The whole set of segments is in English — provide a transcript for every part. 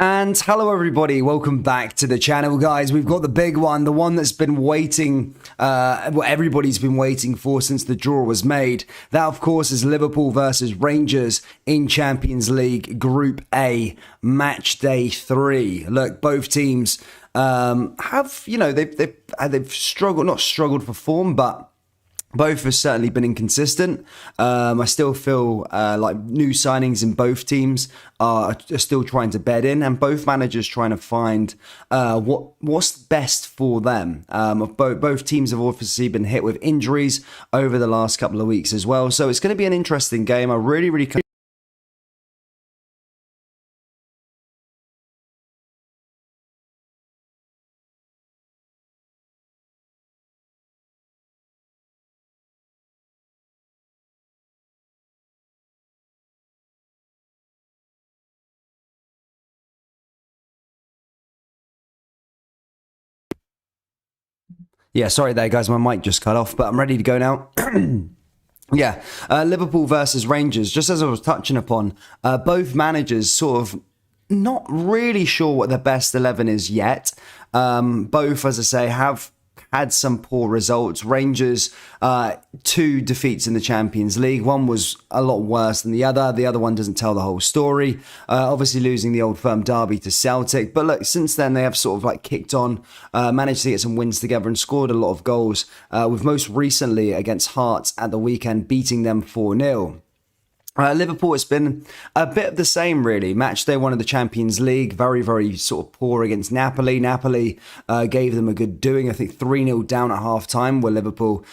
And hello everybody, welcome back to the channel, guys. We've got the big one, the one that's been waiting, what everybody's been waiting for since the draw was made. That, of course, is Liverpool versus Rangers in Champions League Group A, match day 3. Look, both teams have, they've struggled, not struggled for form, but both have certainly been inconsistent. I still feel like new signings in both teams are still trying to bed in, and both managers trying to find what's best for them. Both teams have obviously been hit with injuries over the last couple of weeks as well, so it's going to be an interesting game. I really Yeah, sorry there, guys. My mic just cut off, but I'm ready to go now. Yeah, Liverpool versus Rangers. Just as I was touching upon, both managers sort of not really sure what their best 11 is yet. Both, as I say, have had some poor results. Rangers, 2 defeats in the Champions League. One was a lot worse than the other. The other one doesn't tell the whole story. Obviously losing the Old Firm derby to Celtic. But look, since then they have sort of like kicked on, managed to get some wins together and scored a lot of goals. With most recently against Hearts at the weekend, beating them 4-0. Liverpool, it's been a bit of the same, really. Match day 1 of the Champions League, very sort of poor against Napoli. Napoli gave them a good doing. I think 3-0 down at half-time were Liverpool.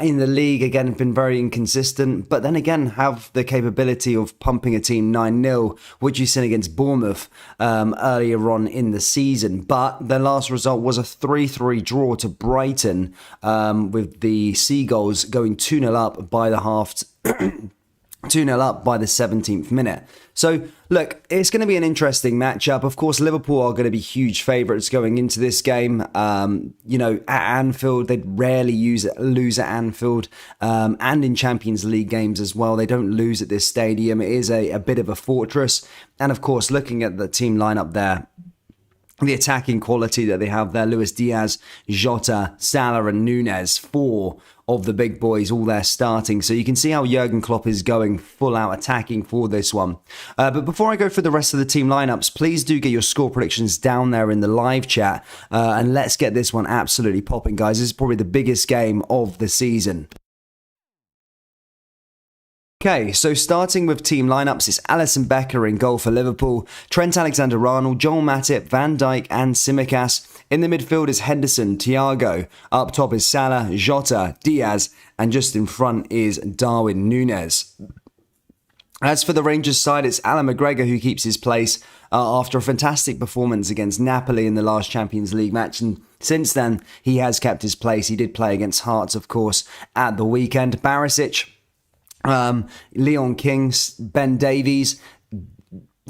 In the league, again, been very inconsistent, but then again have the capability of pumping a team 9-0, which you seen against Bournemouth earlier on in the season. But their last result was a 3-3 draw to Brighton, with the Seagulls going 2-0 up by the half... 2-0 up by the 17th minute. So, look, it's going to be an interesting matchup. Of course, Liverpool are going to be huge favourites going into this game. At Anfield, they'd rarely lose at Anfield. And in Champions League games as well, they don't lose at this stadium. It is a bit of a fortress. And, of course, looking at the team lineup there, the attacking quality that they have there, Luis Diaz, Jota, Salah and Nunez, 4 of the big boys, all there starting. So you can see how Jurgen Klopp is going full out attacking for this one. But before I go through the rest of the team lineups, please do get your score predictions down there in the live chat. And let's get this one absolutely popping, guys. This is probably the biggest game of the season. Okay, so starting with team lineups, it's Alisson Becker in goal for Liverpool, Trent Alexander-Arnold, Joel Matip, Van Dijk and Tsimikas. In the midfield is Henderson, Thiago. Up top is Salah, Jota, Diaz, and just in front is Darwin Núñez. As for the Rangers side, it's Alan McGregor who keeps his place after a fantastic performance against Napoli in the last Champions League match. And since then, he has kept his place. He did play against Hearts, of course, at the weekend. Barisic, Leon King, Ben Davies,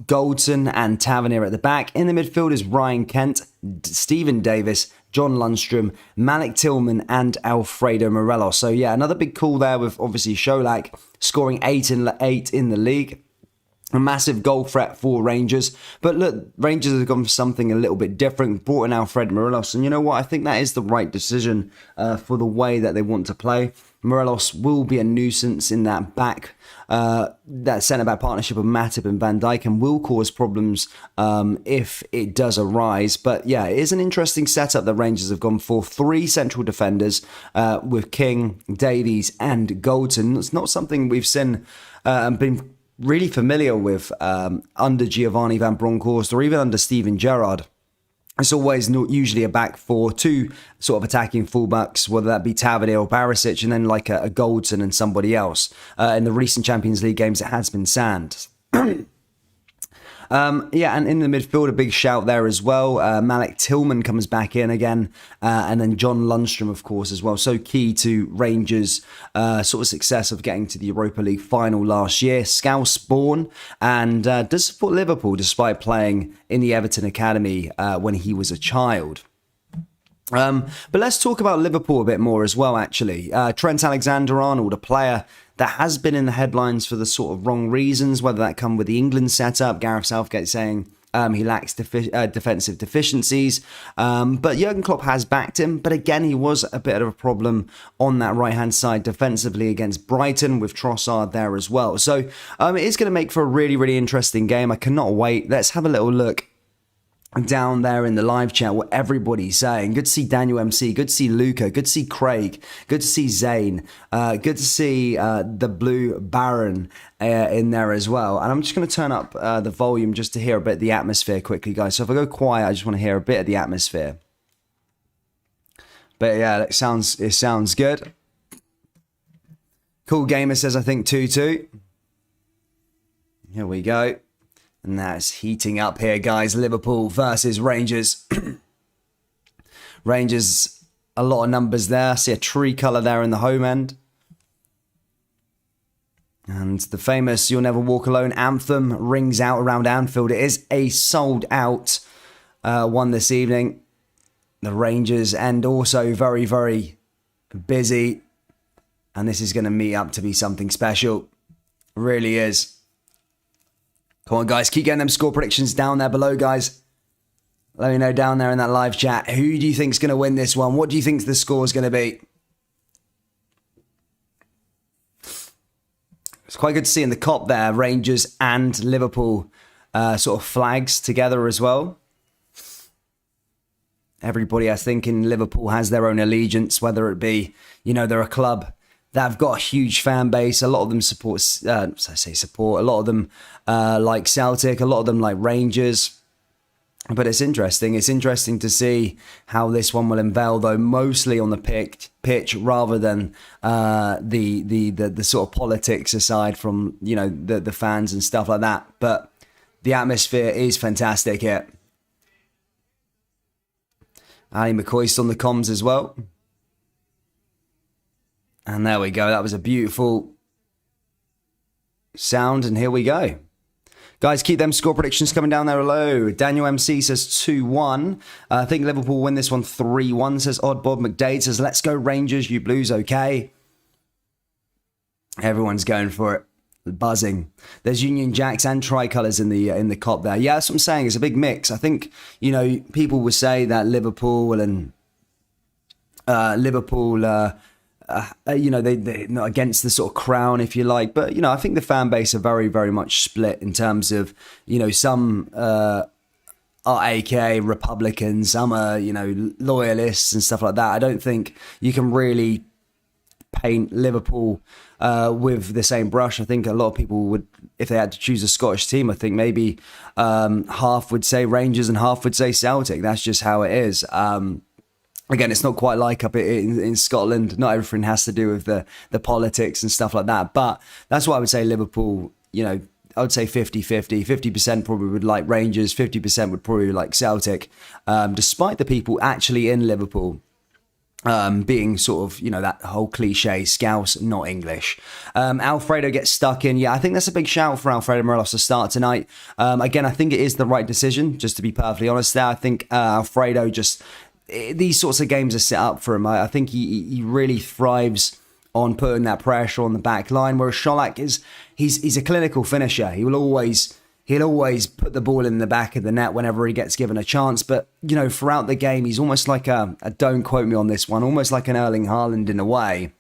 Goldson and Tavernier at the back. In the midfield is Ryan Kent, Stephen Davis, John Lundstrom, Malik Tillman and Alfredo Morelos. So yeah, another big call there with obviously Scholak scoring 8 in the league. A massive goal threat for Rangers. But look, Rangers have gone for something a little bit different, brought in Alfred Morelos. And you know what? I think that is the right decision for the way that they want to play. Morelos will be a nuisance in that that centre-back partnership of Matip and Van Dijk, and will cause problems if it does arise. But yeah, it is an interesting setup that Rangers have gone for. 3 central defenders with King, Davies and Goldson. It's not something we've seen and been really familiar with under Giovanni Van Bronckhorst or even under Steven Gerrard. It's always usually a back 4, 2 sort of attacking fullbacks, whether that be Tavernier or Barisic, and then like a Goldson and somebody else. In the recent Champions League games, it has been Sand. And in the midfield, a big shout there as well. Malik Tillman comes back in again, and then John Lundstrom, of course, as well. So key to Rangers' sort of success of getting to the Europa League final last year. Scouse born and does support Liverpool despite playing in the Everton Academy when he was a child. But let's talk about Liverpool a bit more as well, actually. Trent Alexander-Arnold, a player that has been in the headlines for the sort of wrong reasons, whether that come with the England setup, Gareth Southgate saying He lacks defensive deficiencies. But Jurgen Klopp has backed him. But again, he was a bit of a problem on that right-hand side defensively against Brighton with Trossard there as well. So it is going to make for a really, really interesting game. I cannot wait. Let's have a little look down there in the live chat what everybody's saying. Good to see Daniel MC, good to see Luca, good to see Craig, good to see Zane, good to see the Blue Baron in there as well. And I'm just going to turn up the volume just to hear a bit of the atmosphere quickly, guys. So if I go quiet, I just want to hear a bit of the atmosphere. But yeah, it sounds good. Cool Gamer says, I think 2-2. Here we go. And that's heating up here, guys. Liverpool versus Rangers. Rangers, a lot of numbers there. I see a tree colour there in the home end. And the famous You'll Never Walk Alone anthem rings out around Anfield. It is a sold out one this evening. The Rangers, and also very, very busy. And this is going to meet up to be something special. It really is. Come on, guys. Keep getting them score predictions down there below, guys. Let me know down there in that live chat. Who do you think is going to win this one? What do you think the score is going to be? It's quite good to see in the COP there, Rangers and Liverpool sort of flags together as well. Everybody, I think, in Liverpool has their own allegiance, whether it be, they're a club that have got a huge fan base. A lot of them support, a lot of them like Celtic, a lot of them like Rangers. But it's interesting. It's interesting to see how this one will unveil, though, mostly on the pitch rather than the sort of politics aside from, the fans and stuff like that. But the atmosphere is fantastic here. Ali McCoy's on the comms as well. And there we go. That was a beautiful sound. And here we go. Guys, keep them score predictions coming down there below. Daniel MC says 2-1. I think Liverpool win this one 3-1, says Odd Bob. McDade says, let's go Rangers, you Blues, okay? Everyone's going for it. Buzzing. There's Union Jacks and tricolours in the COP there. Yeah, that's what I'm saying. It's a big mix. I think, people would say that Liverpool and they're not against the sort of crown, if you like. But, I think the fan base are very, very much split in terms of, some are AKA Republicans, some are, loyalists and stuff like that. I don't think you can really paint Liverpool with the same brush. I think a lot of people would, if they had to choose a Scottish team, I think maybe half would say Rangers and half would say Celtic. That's just how it is. Again, it's not quite like up in Scotland. Not everything has to do with the politics and stuff like that. But that's why I would say Liverpool, I would say 50-50. 50% probably would like Rangers, 50% would probably like Celtic, despite the people actually in Liverpool being sort of, that whole cliche, Scouse, not English. Alfredo gets stuck in. Yeah, I think that's a big shout for Alfredo Morelos to start tonight. Again, I think it is the right decision, just to be perfectly honest there. I think Alfredo just... These sorts of games are set up for him. I think he really thrives on putting that pressure on the back line, whereas Sholak he's a clinical finisher. He'll always put the ball in the back of the net whenever he gets given a chance. But, throughout the game, he's almost like a don't quote me on this one, almost like an Erling Haaland in a way.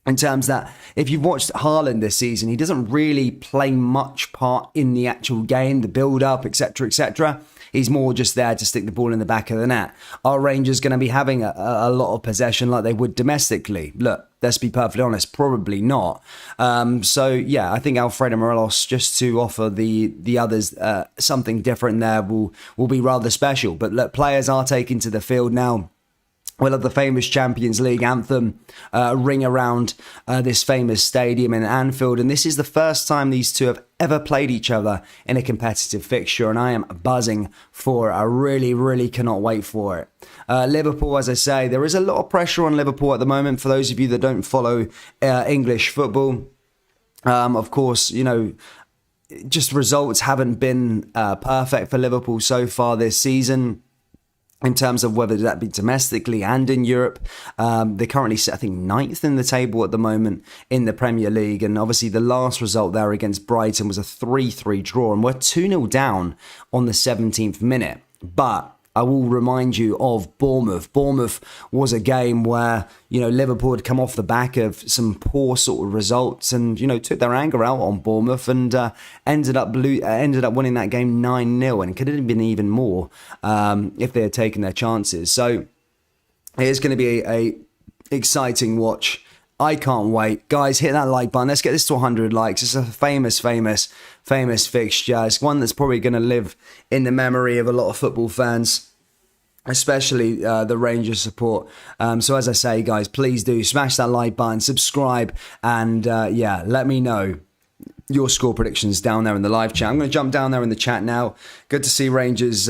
In terms that if you've watched Haaland this season, he doesn't really play much part in the actual game, the build-up, etc., etc. He's more just there to stick the ball in the back of the net. Are Rangers going to be having a lot of possession like they would domestically? Look, let's be perfectly honest, probably not. So, yeah, I think Alfredo Morelos, just to offer the others something different there, will be rather special. But look, players are taking to the field now. We'll have the famous Champions League anthem ring around this famous stadium in Anfield. And this is the first time these two have ever played each other in a competitive fixture. And I am buzzing for it. I really, really cannot wait for it. Liverpool, as I say, there is a lot of pressure on Liverpool at the moment. For those of you that don't follow English football, of course, just results haven't been perfect for Liverpool so far this season. in terms of whether that be domestically and in Europe. They're currently, I think, ninth in the table at the moment in the Premier League. And obviously the last result there against Brighton was a 3-3 draw. And we're 2-0 down on the 17th minute. But I will remind you of Bournemouth. Bournemouth was a game where, Liverpool had come off the back of some poor sort of results and, took their anger out on Bournemouth and ended up winning that game 9-0, and could have been even more if they had taken their chances. So it is going to be a exciting watch. I can't wait. Guys, hit that like button. Let's get this to 100 likes. It's a famous fixture. It's one that's probably going to live in the memory of a lot of football fans, especially the Rangers support. So as I say, guys, please do smash that like button, subscribe, and let me know your score predictions down there in the live chat. I'm going to jump down there in the chat now. Good to see Rangers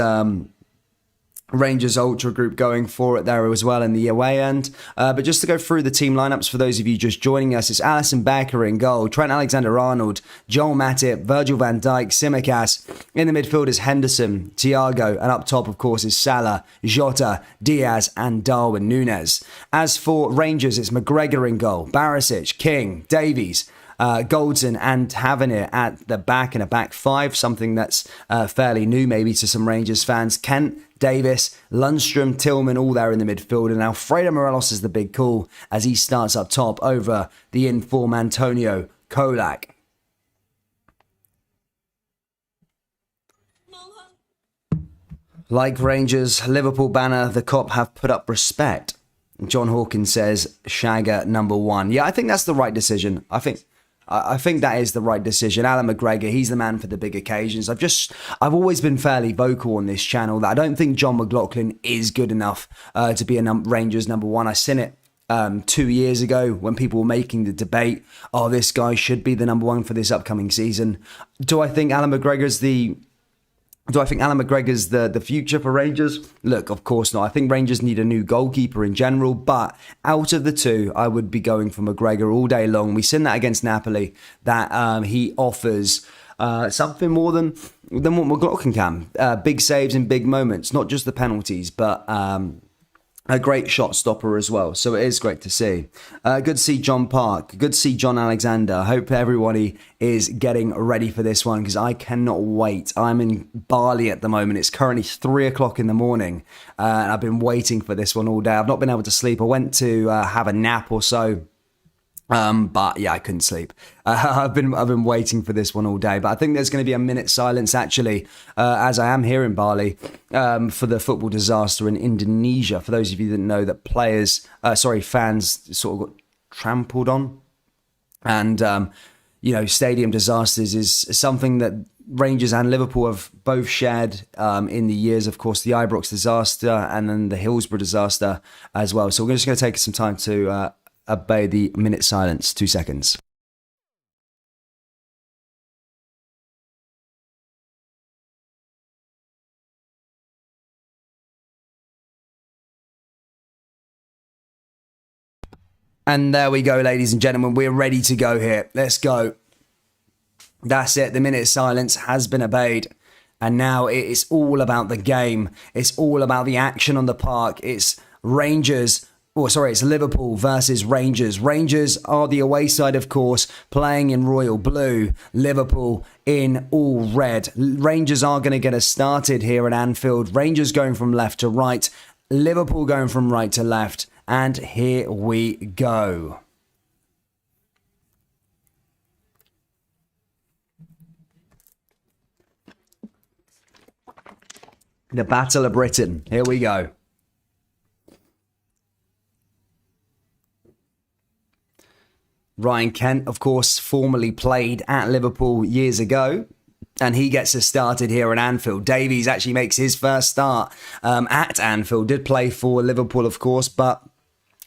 Ultra Group going for it there as well in the away end. But just to go through the team lineups for those of you just joining us, it's Alisson Becker in goal, Trent Alexander-Arnold, Joel Matip, Virgil van Dijk, Tsimikas. In the midfield is Henderson, Thiago, and up top, of course, is Salah, Jota, Diaz, and Darwin Núñez. As for Rangers, it's McGregor in goal, Barisic, King, Davies, Goldson and Tavernier at the back in a back five, something that's fairly new maybe to some Rangers fans. Kent, Davis, Lundstrom, Tillman, all there in the midfield, and Alfredo Morelos is the big call as he starts up top over the in-form Antonio Kolak. Like Rangers, Liverpool banner, the cop have put up respect. John Hawkins says, Shagger #1. Yeah, I think that's the right decision. I think that is the right decision. Alan McGregor, he's the man for the big occasions. I've always been fairly vocal on this channel that I don't think John McLaughlin is good enough to be a Rangers #1. I seen it 2 years ago when people were making the debate, this guy should be the #1 for this upcoming season. Do I think Alan McGregor's the future for Rangers? Look, of course not. I think Rangers need a new goalkeeper in general, but out of the two, I would be going for McGregor all day long. We've seen that against Napoli, that he offers something more than what McLaughlin can. Big saves in big moments, not just the penalties, but a great shot stopper as well. So it is great to see. Good to see John Park. Good to see John Alexander. I hope everybody is getting ready for this one because I cannot wait. I'm in Bali at the moment. It's currently 3 o'clock in the morning. And I've been waiting for this one all day. I've not been able to sleep. I went to have a nap or so. But yeah, I couldn't sleep. I've been waiting for this one all day. But I think there's going to be a minute silence actually, as I am here in Bali, for the football disaster in Indonesia. For those of you that know that fans sort of got trampled on, and stadium disasters is something that Rangers and Liverpool have both shared in the years. Of course, the Ibrox disaster and then the Hillsborough disaster as well. So we're just going to take some time to obey the minute silence. 2 seconds. And there we go, ladies and gentlemen. We're ready to go here. Let's go. That's it. The minute silence has been obeyed. And now it is all about the game. It's all about the action on the park. It's it's Liverpool versus Rangers. Rangers are the away side, of course, playing in royal blue. Liverpool in all red. Rangers are going to get us started here at Anfield. Rangers going from left to right. Liverpool going from right to left. And here we go. The Battle of Britain. Here we go. Ryan Kent, of course, formerly played at Liverpool years ago, and he gets us started here at Anfield. Davies actually makes his first start at Anfield. Did play for Liverpool, of course, but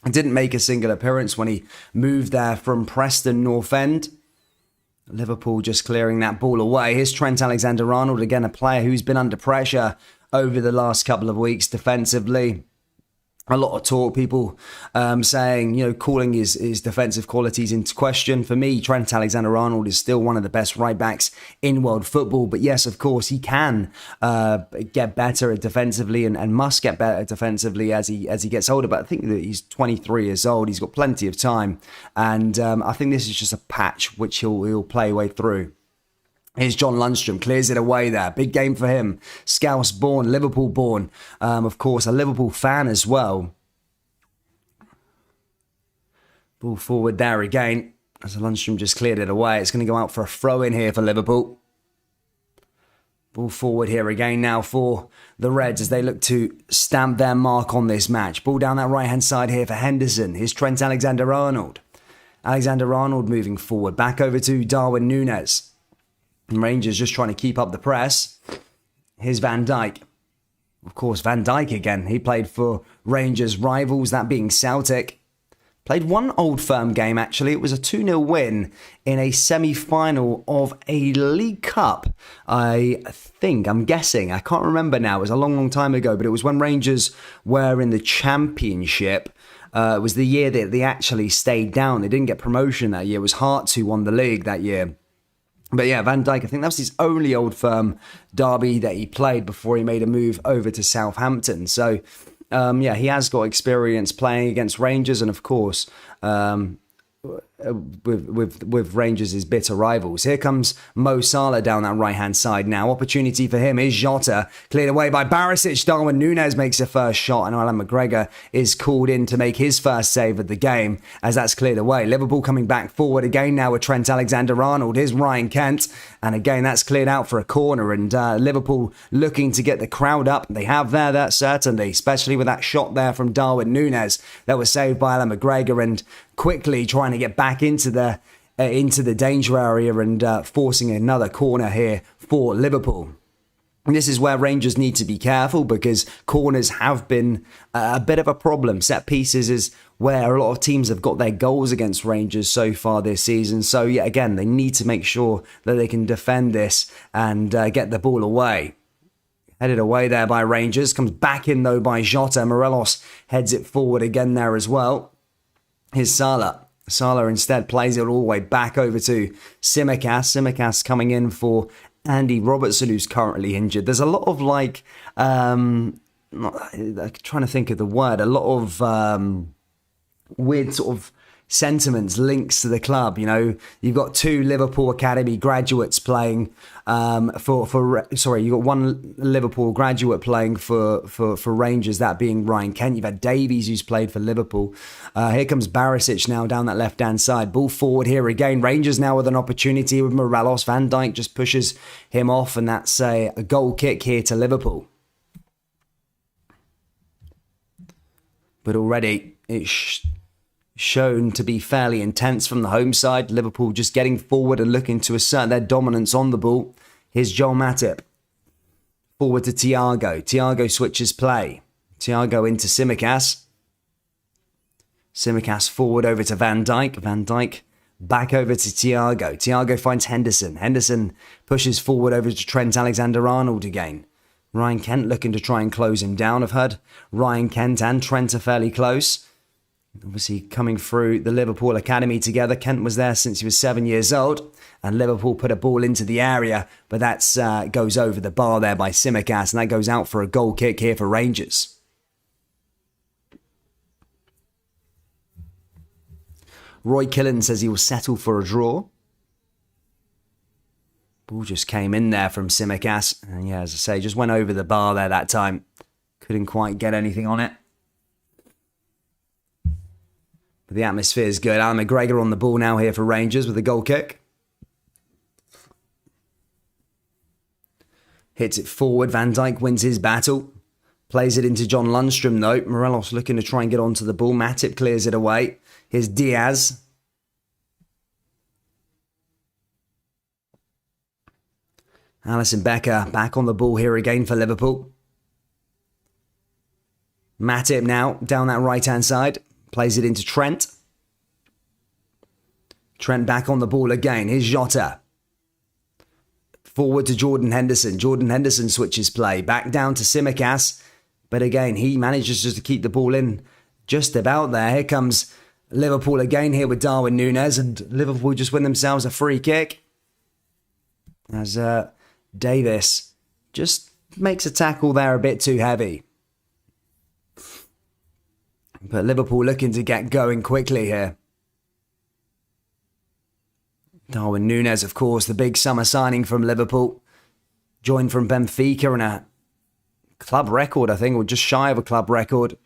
didn't make a single appearance when he moved there from Preston North End. Liverpool just clearing that ball away. Here's Trent Alexander-Arnold, again a player who's been under pressure over the last couple of weeks defensively. A lot of talk, people saying, calling his defensive qualities into question. For me, Trent Alexander-Arnold is still one of the best right backs in world football. But yes, of course, he can get better defensively and must get better defensively as he gets older. But I think that he's 23 years old. He's got plenty of time. And I think this is just a patch which he'll play way through. Here's John Lundstrom, clears it away there. Big game for him. Scouse born, Liverpool born. Of course, a Liverpool fan as well. Ball forward there again. As Lundstrom just cleared it away. It's going to go out for a throw in here for Liverpool. Ball forward here again now for the Reds as they look to stamp their mark on this match. Ball down that right-hand side here for Henderson. Here's Trent Alexander-Arnold. Alexander-Arnold moving forward. Back over to Darwin Núñez. Rangers just trying to keep up the press. Here's Van Dijk. Of course, Van Dijk again. He played for Rangers rivals, that being Celtic. Played one Old Firm game, actually. It was a 2-0 win in a semi-final of a League Cup. I'm guessing. I can't remember now. It was a long, long time ago. But it was when Rangers were in the Championship. It was the year that they actually stayed down. They didn't get promotion that year. It was Hearts who won the league that year. But yeah, Van Dijk, I think that was his only Old Firm derby that he played before he made a move over to Southampton. So, he has got experience playing against Rangers and, of course, with Rangers' bitter rivals. Here comes Mo Salah down that right-hand side now. Opportunity for him is Jota. Cleared away by Barisic. Darwin Núñez makes a first shot and Alan McGregor is called in to make his first save of the game as that's cleared away. Liverpool coming back forward again now with Trent Alexander-Arnold. Here's Ryan Kent. And again, that's cleared out for a corner and Liverpool looking to get the crowd up. They have there, that certainly, especially with that shot there from Darwin Núñez that was saved by Alan McGregor and quickly trying to get back into the danger area and forcing another corner here for Liverpool. And this is where Rangers need to be careful because corners have been a bit of a problem. Set pieces is where a lot of teams have got their goals against Rangers so far this season. So, yeah, again, they need to make sure that they can defend this and get the ball away. Headed away there by Rangers. Comes back in, though, by Jota. Morelos heads it forward again there as well. Here's Salah. Salah instead plays it all the way back over to Tsimikas. Tsimikas coming in for Andy Robertson, who's currently injured. There's a lot of trying to think of the word, a lot of weird sort of sentiments, links to the club. You've got two Liverpool Academy graduates playing you've got one Liverpool graduate playing for Rangers, that being Ryan Kent. You've had Davies, who's played for Liverpool. Here comes Barisic now down that left-hand side. Ball forward here again. Rangers now with an opportunity with Morelos. Van Dijk just pushes him off, and that's a goal kick here to Liverpool. But already it's shown to be fairly intense from the home side. Liverpool just getting forward and looking to assert their dominance on the ball. Here's Joel Matip. Forward to Thiago. Thiago switches play. Thiago into Tsimikas. Tsimikas forward over to Van Dijk. Van Dijk back over to Thiago. Thiago finds Henderson. Henderson pushes forward over to Trent Alexander-Arnold again. Ryan Kent looking to try and close him down. I've heard Ryan Kent and Trent are fairly close. Obviously coming through the Liverpool Academy together. Kent was there since he was 7 years old. And Liverpool put a ball into the area. But that goes over the bar there by Tsimikas. And that goes out for a goal kick here for Rangers. Roy Killen says he will settle for a draw. Ball just came in there from Tsimikas. And yeah, as I say, just went over the bar there that time. Couldn't quite get anything on it. But the atmosphere is good. Alan McGregor on the ball now here for Rangers with a goal kick. Hits it forward. Van Dijk wins his battle. Plays it into John Lundstrom though. Morelos looking to try and get onto the ball. Matip clears it away. Here's Diaz. Alisson Becker back on the ball here again for Liverpool. Matip now down that right-hand side. Plays it into Trent. Trent back on the ball again. Here's Jota. Forward to Jordan Henderson. Jordan Henderson switches play. Back down to Tsimikas. But again, he manages just to keep the ball in just about there. Here comes Liverpool again here with Darwin Núñez, and Liverpool just win themselves a free kick as Davis just makes a tackle there a bit too heavy. But Liverpool looking to get going quickly here. Darwin Núñez, of course, the big summer signing from Liverpool. Joined from Benfica and a club record, I think, or just shy of a club record.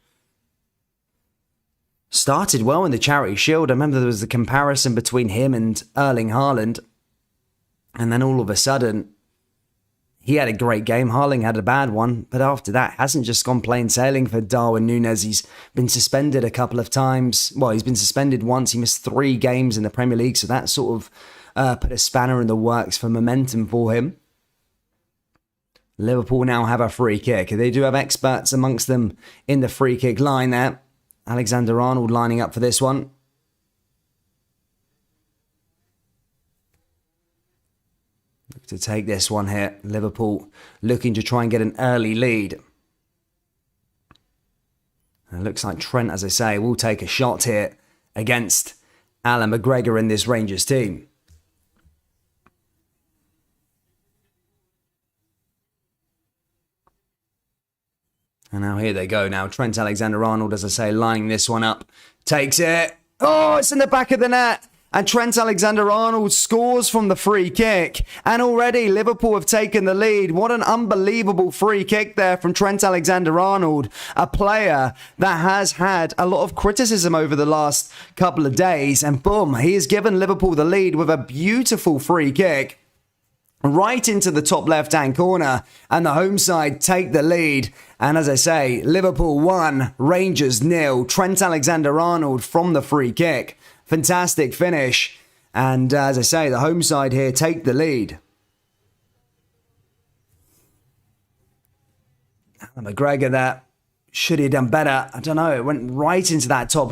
Started well in the Charity Shield. I remember there was the comparison between him and Erling Haaland. And then all of a sudden, he had a great game. Haaland had a bad one. But after that, hasn't just gone plain sailing for Darwin Núñez. He's been suspended a couple of times. Well, he's been suspended once. He missed 3 games in the Premier League. So that sort of put a spanner in the works for momentum for him. Liverpool now have a free kick. They do have experts amongst them in the free kick line there. Alexander-Arnold lining up for this one. Look to take this one here. Liverpool looking to try and get an early lead. And it looks like Trent, as I say, will take a shot here against Alan McGregor in this Rangers team. And now here they go now. Trent Alexander-Arnold, as I say, lining this one up. Takes it. Oh, it's in the back of the net. And Trent Alexander-Arnold scores from the free kick. And already Liverpool have taken the lead. What an unbelievable free kick there from Trent Alexander-Arnold. A player that has had a lot of criticism over the last couple of days. And boom, he has given Liverpool the lead with a beautiful free kick. Right into the top left-hand corner, and the home side take the lead. And as I say, Liverpool 1, Rangers 0. Trent Alexander-Arnold from the free kick. Fantastic finish. And as I say, the home side here take the lead. Alan McGregor there. Should he have done better? I don't know. It went right into that top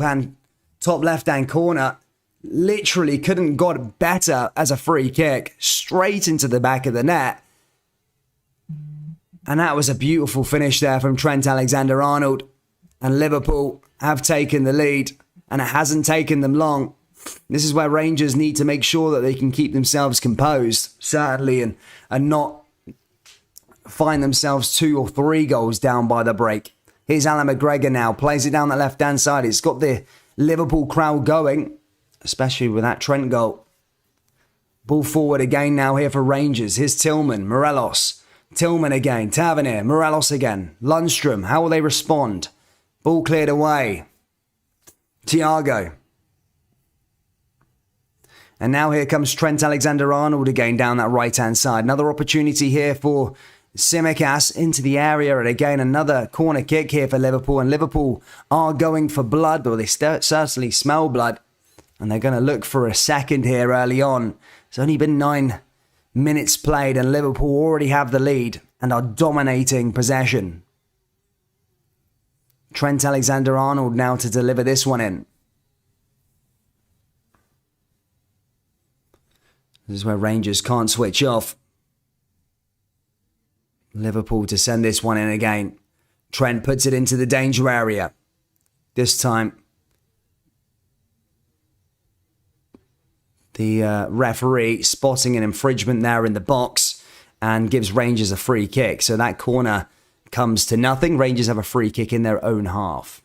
left-hand corner. Literally couldn't got better as a free kick. Straight into the back of the net. And that was a beautiful finish there from Trent Alexander-Arnold. And Liverpool have taken the lead. And it hasn't taken them long. This is where Rangers need to make sure that they can keep themselves composed. Certainly. And not find themselves 2 or 3 goals down by the break. Here's Alan McGregor now. Plays it down the left-hand side. It's got the Liverpool crowd going. Especially with that Trent goal. Ball forward again now here for Rangers. Here's Tillman, Morelos. Tillman again, Tavernier, Morelos again. Lundstrom, how will they respond? Ball cleared away. Thiago. And now here comes Trent Alexander-Arnold again down that right-hand side. Another opportunity here for Tsimikas into the area. And again, another corner kick here for Liverpool. And Liverpool are going for blood, but they certainly smell blood. And they're going to look for a second here early on. It's only been 9 minutes played and Liverpool already have the lead and are dominating possession. Trent Alexander-Arnold now to deliver this one in. This is where Rangers can't switch off. Liverpool to send this one in again. Trent puts it into the danger area. This time, the referee spotting an infringement there in the box and gives Rangers a free kick. So that corner comes to nothing. Rangers have a free kick in their own half.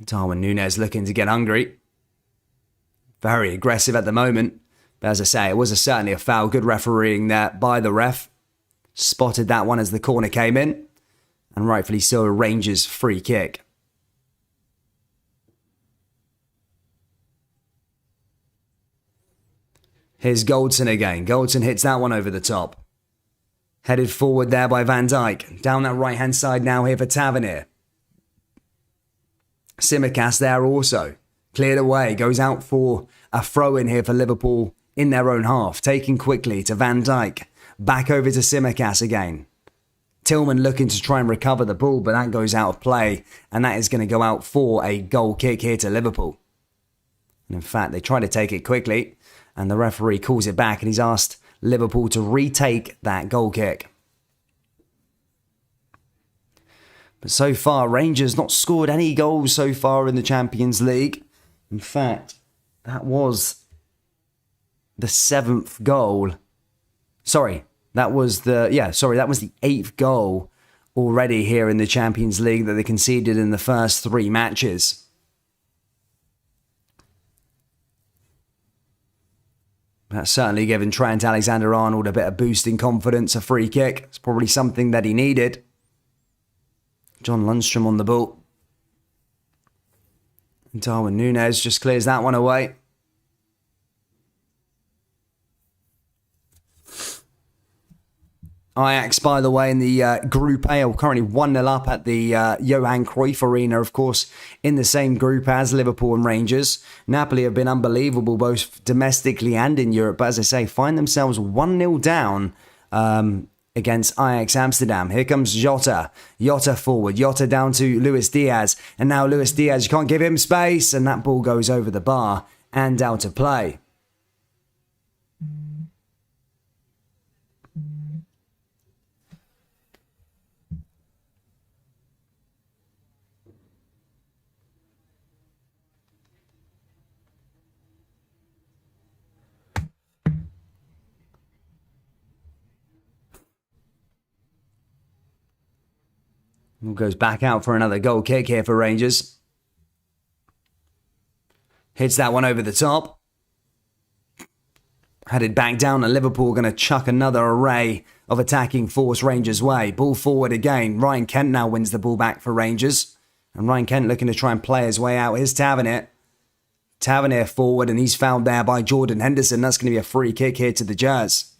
Darwin Núñez looking to get hungry. Very aggressive at the moment. But as I say, it was certainly a foul. Good refereeing there by the ref. Spotted that one as the corner came in. And rightfully so, a Rangers free kick. Here's Goldson again. Goldson hits that one over the top. Headed forward there by Van Dijk. Down that right-hand side now here for Tavernier. Tsimikas there also. Cleared away. Goes out for a throw-in here for Liverpool in their own half. Taken quickly to Van Dijk. Back over to Tsimikas again. Tillman looking to try and recover the ball, but that goes out of play. And that is going to go out for a goal kick here to Liverpool. And in fact, they try to take it quickly. And the referee calls it back and he's asked Liverpool to retake that goal kick. But so far, Rangers not scored any goals so far in the Champions League. In fact, that was the 7th goal. That was the 8th goal already here in the Champions League that they conceded in the first 3 matches. That's certainly given Trent Alexander-Arnold a bit of boosting confidence, a free kick. It's probably something that he needed. John Lundstrom on the ball. Darwin Núñez just clears that one away. Ajax, by the way, in the Group A are currently 1-0 up at the Johan Cruyff Arena, of course, in the same group as Liverpool and Rangers. Napoli have been unbelievable, both domestically and in Europe, but as I say, find themselves 1-0 down against Ajax Amsterdam. Here comes Jota. Jota forward. Jota down to Luis Diaz. And now Luis Diaz, you can't give him space. And that ball goes over the bar and out of play. Goes back out for another goal kick here for Rangers. Hits that one over the top. Headed back down, and Liverpool going to chuck another array of attacking force Rangers' way. Ball forward again. Ryan Kent now wins the ball back for Rangers. And Ryan Kent looking to try and play his way out. Here's Tavernier. Tavernier forward, and he's fouled there by Jordan Henderson. That's going to be a free kick here to the Jazz.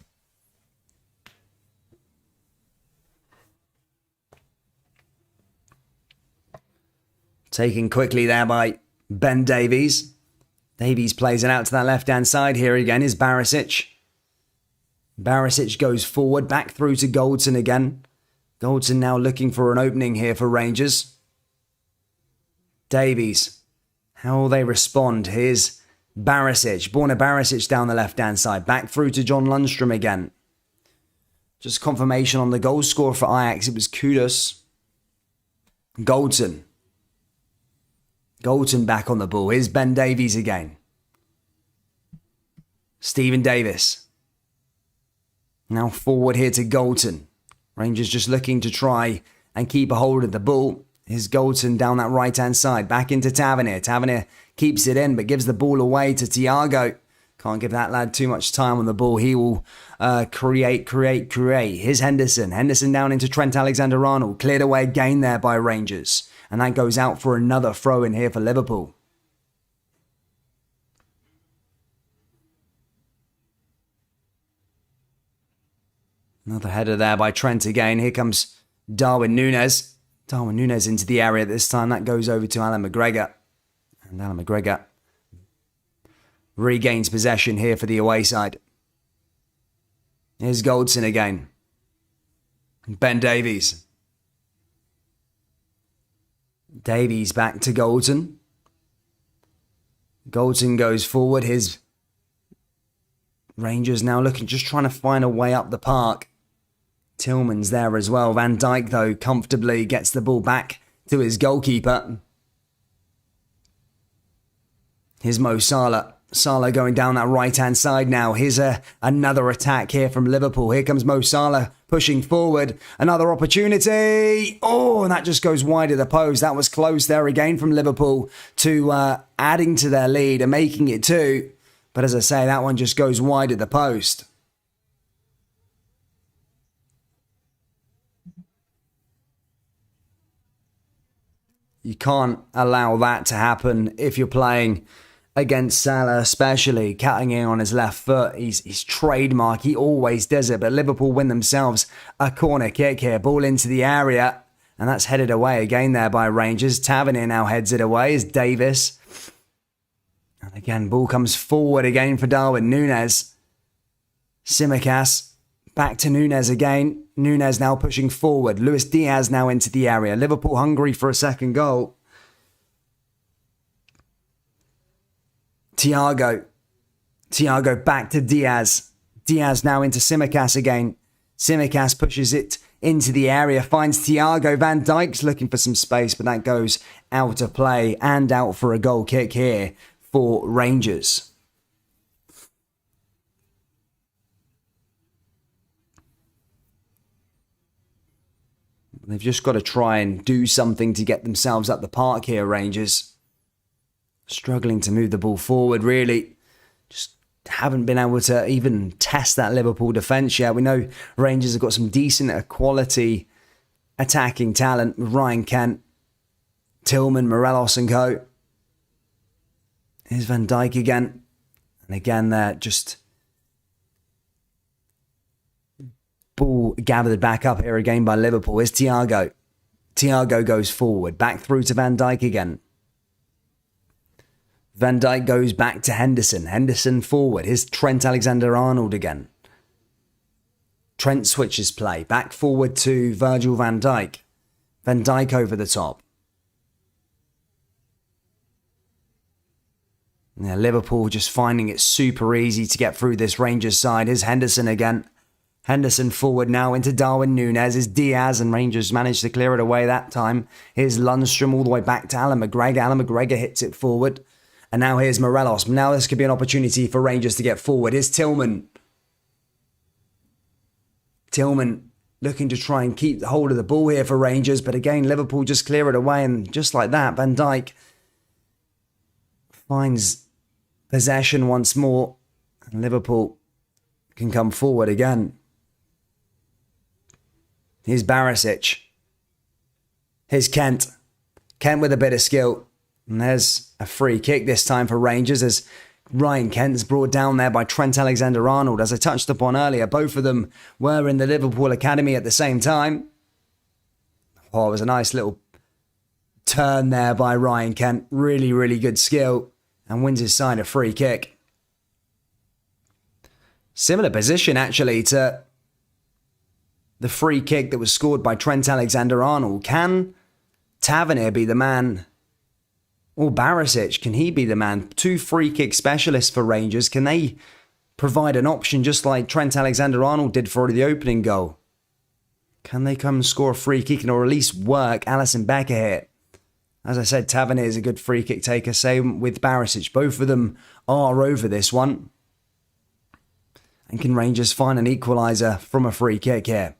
Taken quickly there by Ben Davies. Davies plays it out to that left-hand side. Here again is Barisic. Barisic goes forward, back through to Goldson again. Goldson now looking for an opening here for Rangers. Davies. How will they respond? Here's Barisic. Borna Barisic down the left-hand side. Back through to John Lundstrom again. Just confirmation on the goal score for Ajax. It was Kudus. Goldson. Goldson back on the ball. Here's Ben Davies again. Stephen Davis. Now forward here to Goldson. Rangers just looking to try and keep a hold of the ball. Here's Goldson down that right-hand side. Back into Tavernier. Tavernier keeps it in but gives the ball away to Thiago. Can't give that lad too much time on the ball. He will create. Here's Henderson. Henderson down into Trent Alexander-Arnold. Cleared away again there by Rangers. And that goes out for another throw in here for Liverpool. Another header there by Trent again. Here comes Darwin Núñez. Darwin Núñez into the area this time. That goes over to Alan McGregor. And Alan McGregor regains possession here for the away side. Here's Goldson again. Ben Davies. Davies back to Goldson. Goldson goes forward. His Rangers now looking, just trying to find a way up the park. Tillman's there as well. Van Dijk, though, comfortably gets the ball back to his goalkeeper. Here's Mo Salah. Salah going down that right-hand side now. Here's another attack here from Liverpool. Here comes Mo Salah pushing forward. Another opportunity. Oh, and that just goes wide of the post. That was close there again from Liverpool to adding to their lead and making it 2. But as I say, that one just goes wide of the post. You can't allow that to happen if you're playing against Salah, especially cutting in on his left foot. He's trademark. He always does it. But Liverpool win themselves a corner kick here. Ball into the area. And that's headed away again there by Rangers. Tavernier now heads it away. Is Davis. And again, ball comes forward again for Darwin Núñez. Tsimikas. Back to Núñez again. Núñez now pushing forward. Luis Diaz now into the area. Liverpool hungry for a second goal. Thiago back to Diaz. Diaz now into Tsimikas again. Tsimikas pushes it into the area, finds Thiago. Van Dijk's looking for some space, but that goes out of play and out for a goal kick here for Rangers. They've just got to try and do something to get themselves up the park here, Rangers. Struggling to move the ball forward, really. Just haven't been able to even test that Liverpool defence yet. We know Rangers have got some decent quality attacking talent with Ryan Kent, Tillman, Morelos and co. Here's Van Dijk again. And again, they're just... Ball gathered back up here again by Liverpool. Here's Thiago. Thiago goes forward. Back through to Van Dijk again. Van Dijk goes back to Henderson. Henderson forward. Here's Trent Alexander-Arnold again. Trent switches play. Back forward to Virgil van Dijk. Van Dijk over the top. Yeah, Liverpool just finding it super easy to get through this Rangers side. Here's Henderson again. Henderson forward now into Darwin Núñez. Is Diaz, and Rangers managed to clear it away that time. Here's Lundstrom all the way back to Alan McGregor. Alan McGregor hits it forward. And now here's Morelos. Now this could be an opportunity for Rangers to get forward. Here's Tillman. Tillman looking to try and keep the hold of the ball here for Rangers. But again, Liverpool just clear it away. And just like that, Van Dijk finds possession once more. And Liverpool can come forward again. Here's Barisic. Here's Kent. Kent with a bit of skill. And there's a free kick this time for Rangers as Ryan Kent's brought down there by Trent Alexander-Arnold. As I touched upon earlier, both of them were in the Liverpool Academy at the same time. Oh, it was a nice little turn there by Ryan Kent. Really, really good skill. And wins his side a free kick. Similar position, actually, to the free kick that was scored by Trent Alexander-Arnold. Can Tavernier be the man? Or Barisic, can he be the man? Two free kick specialists for Rangers. Can they provide an option just like Trent Alexander-Arnold did for the opening goal? Can they come and score a free kick or at least work Alisson Becker here? As I said, Tavernier is a good free kick taker. Same with Barisic. Both of them are over this one. And can Rangers find an equaliser from a free kick here?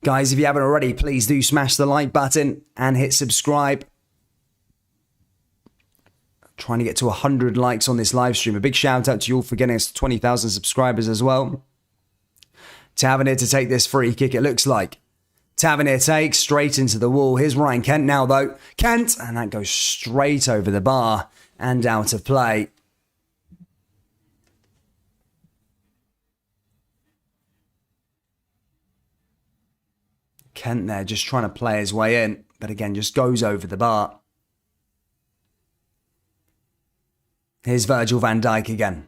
Guys, if you haven't already, please do smash the like button and hit subscribe. Trying to get to 100 likes on this live stream. A big shout out to you all for getting us to 20,000 subscribers as well. Tavernier to take this free kick, it looks like. Tavernier takes straight into the wall. Here's Ryan Kent now, though. Kent! And that goes straight over the bar and out of play. Kent there just trying to play his way in, but again, just goes over the bar. Here's Virgil van Dijk again.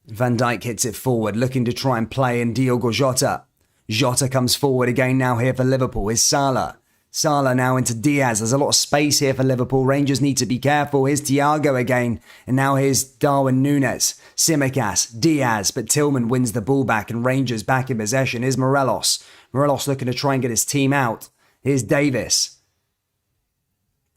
Van Dijk hits it forward, looking to try and play in Diogo Jota. Jota comes forward again now here for Liverpool. Here's Salah. Salah now into Diaz. There's a lot of space here for Liverpool. Rangers need to be careful. Here's Thiago again. And now here's Darwin Núñez. Tsimikas, Diaz. But Tillman wins the ball back and Rangers back in possession. Here's Morelos. Morelos looking to try and get his team out. Here's Davis.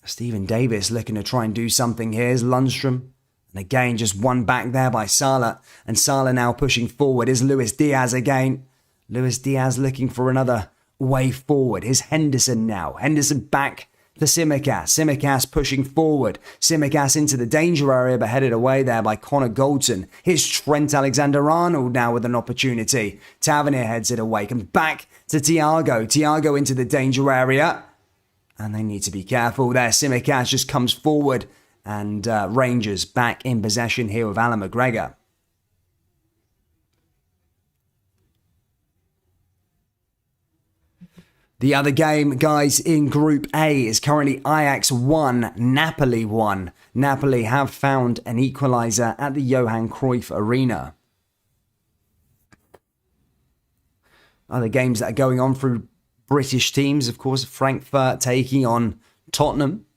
Stephen Davis looking to try and do something here. Here's Lundstrom. And again, just one back there by Salah. And Salah now pushing forward. Here's Luis Diaz again. Luis Diaz looking for another way forward. Here's Henderson now. Henderson back to Tsimikas. Tsimikas pushing forward. Tsimikas into the danger area, but headed away there by Connor Goldson. Here's Trent Alexander-Arnold now with an opportunity. Tavernier heads it away. Comes back to Thiago. Thiago into the danger area. And they need to be careful there. Tsimikas just comes forward. And Rangers back in possession here with Alan McGregor. The other game, guys, in Group A is currently Ajax 1, Napoli 1. Napoli have found an equaliser at the Johan Cruyff Arena. Other games that are going on through British teams, of course, Frankfurt taking on Tottenham.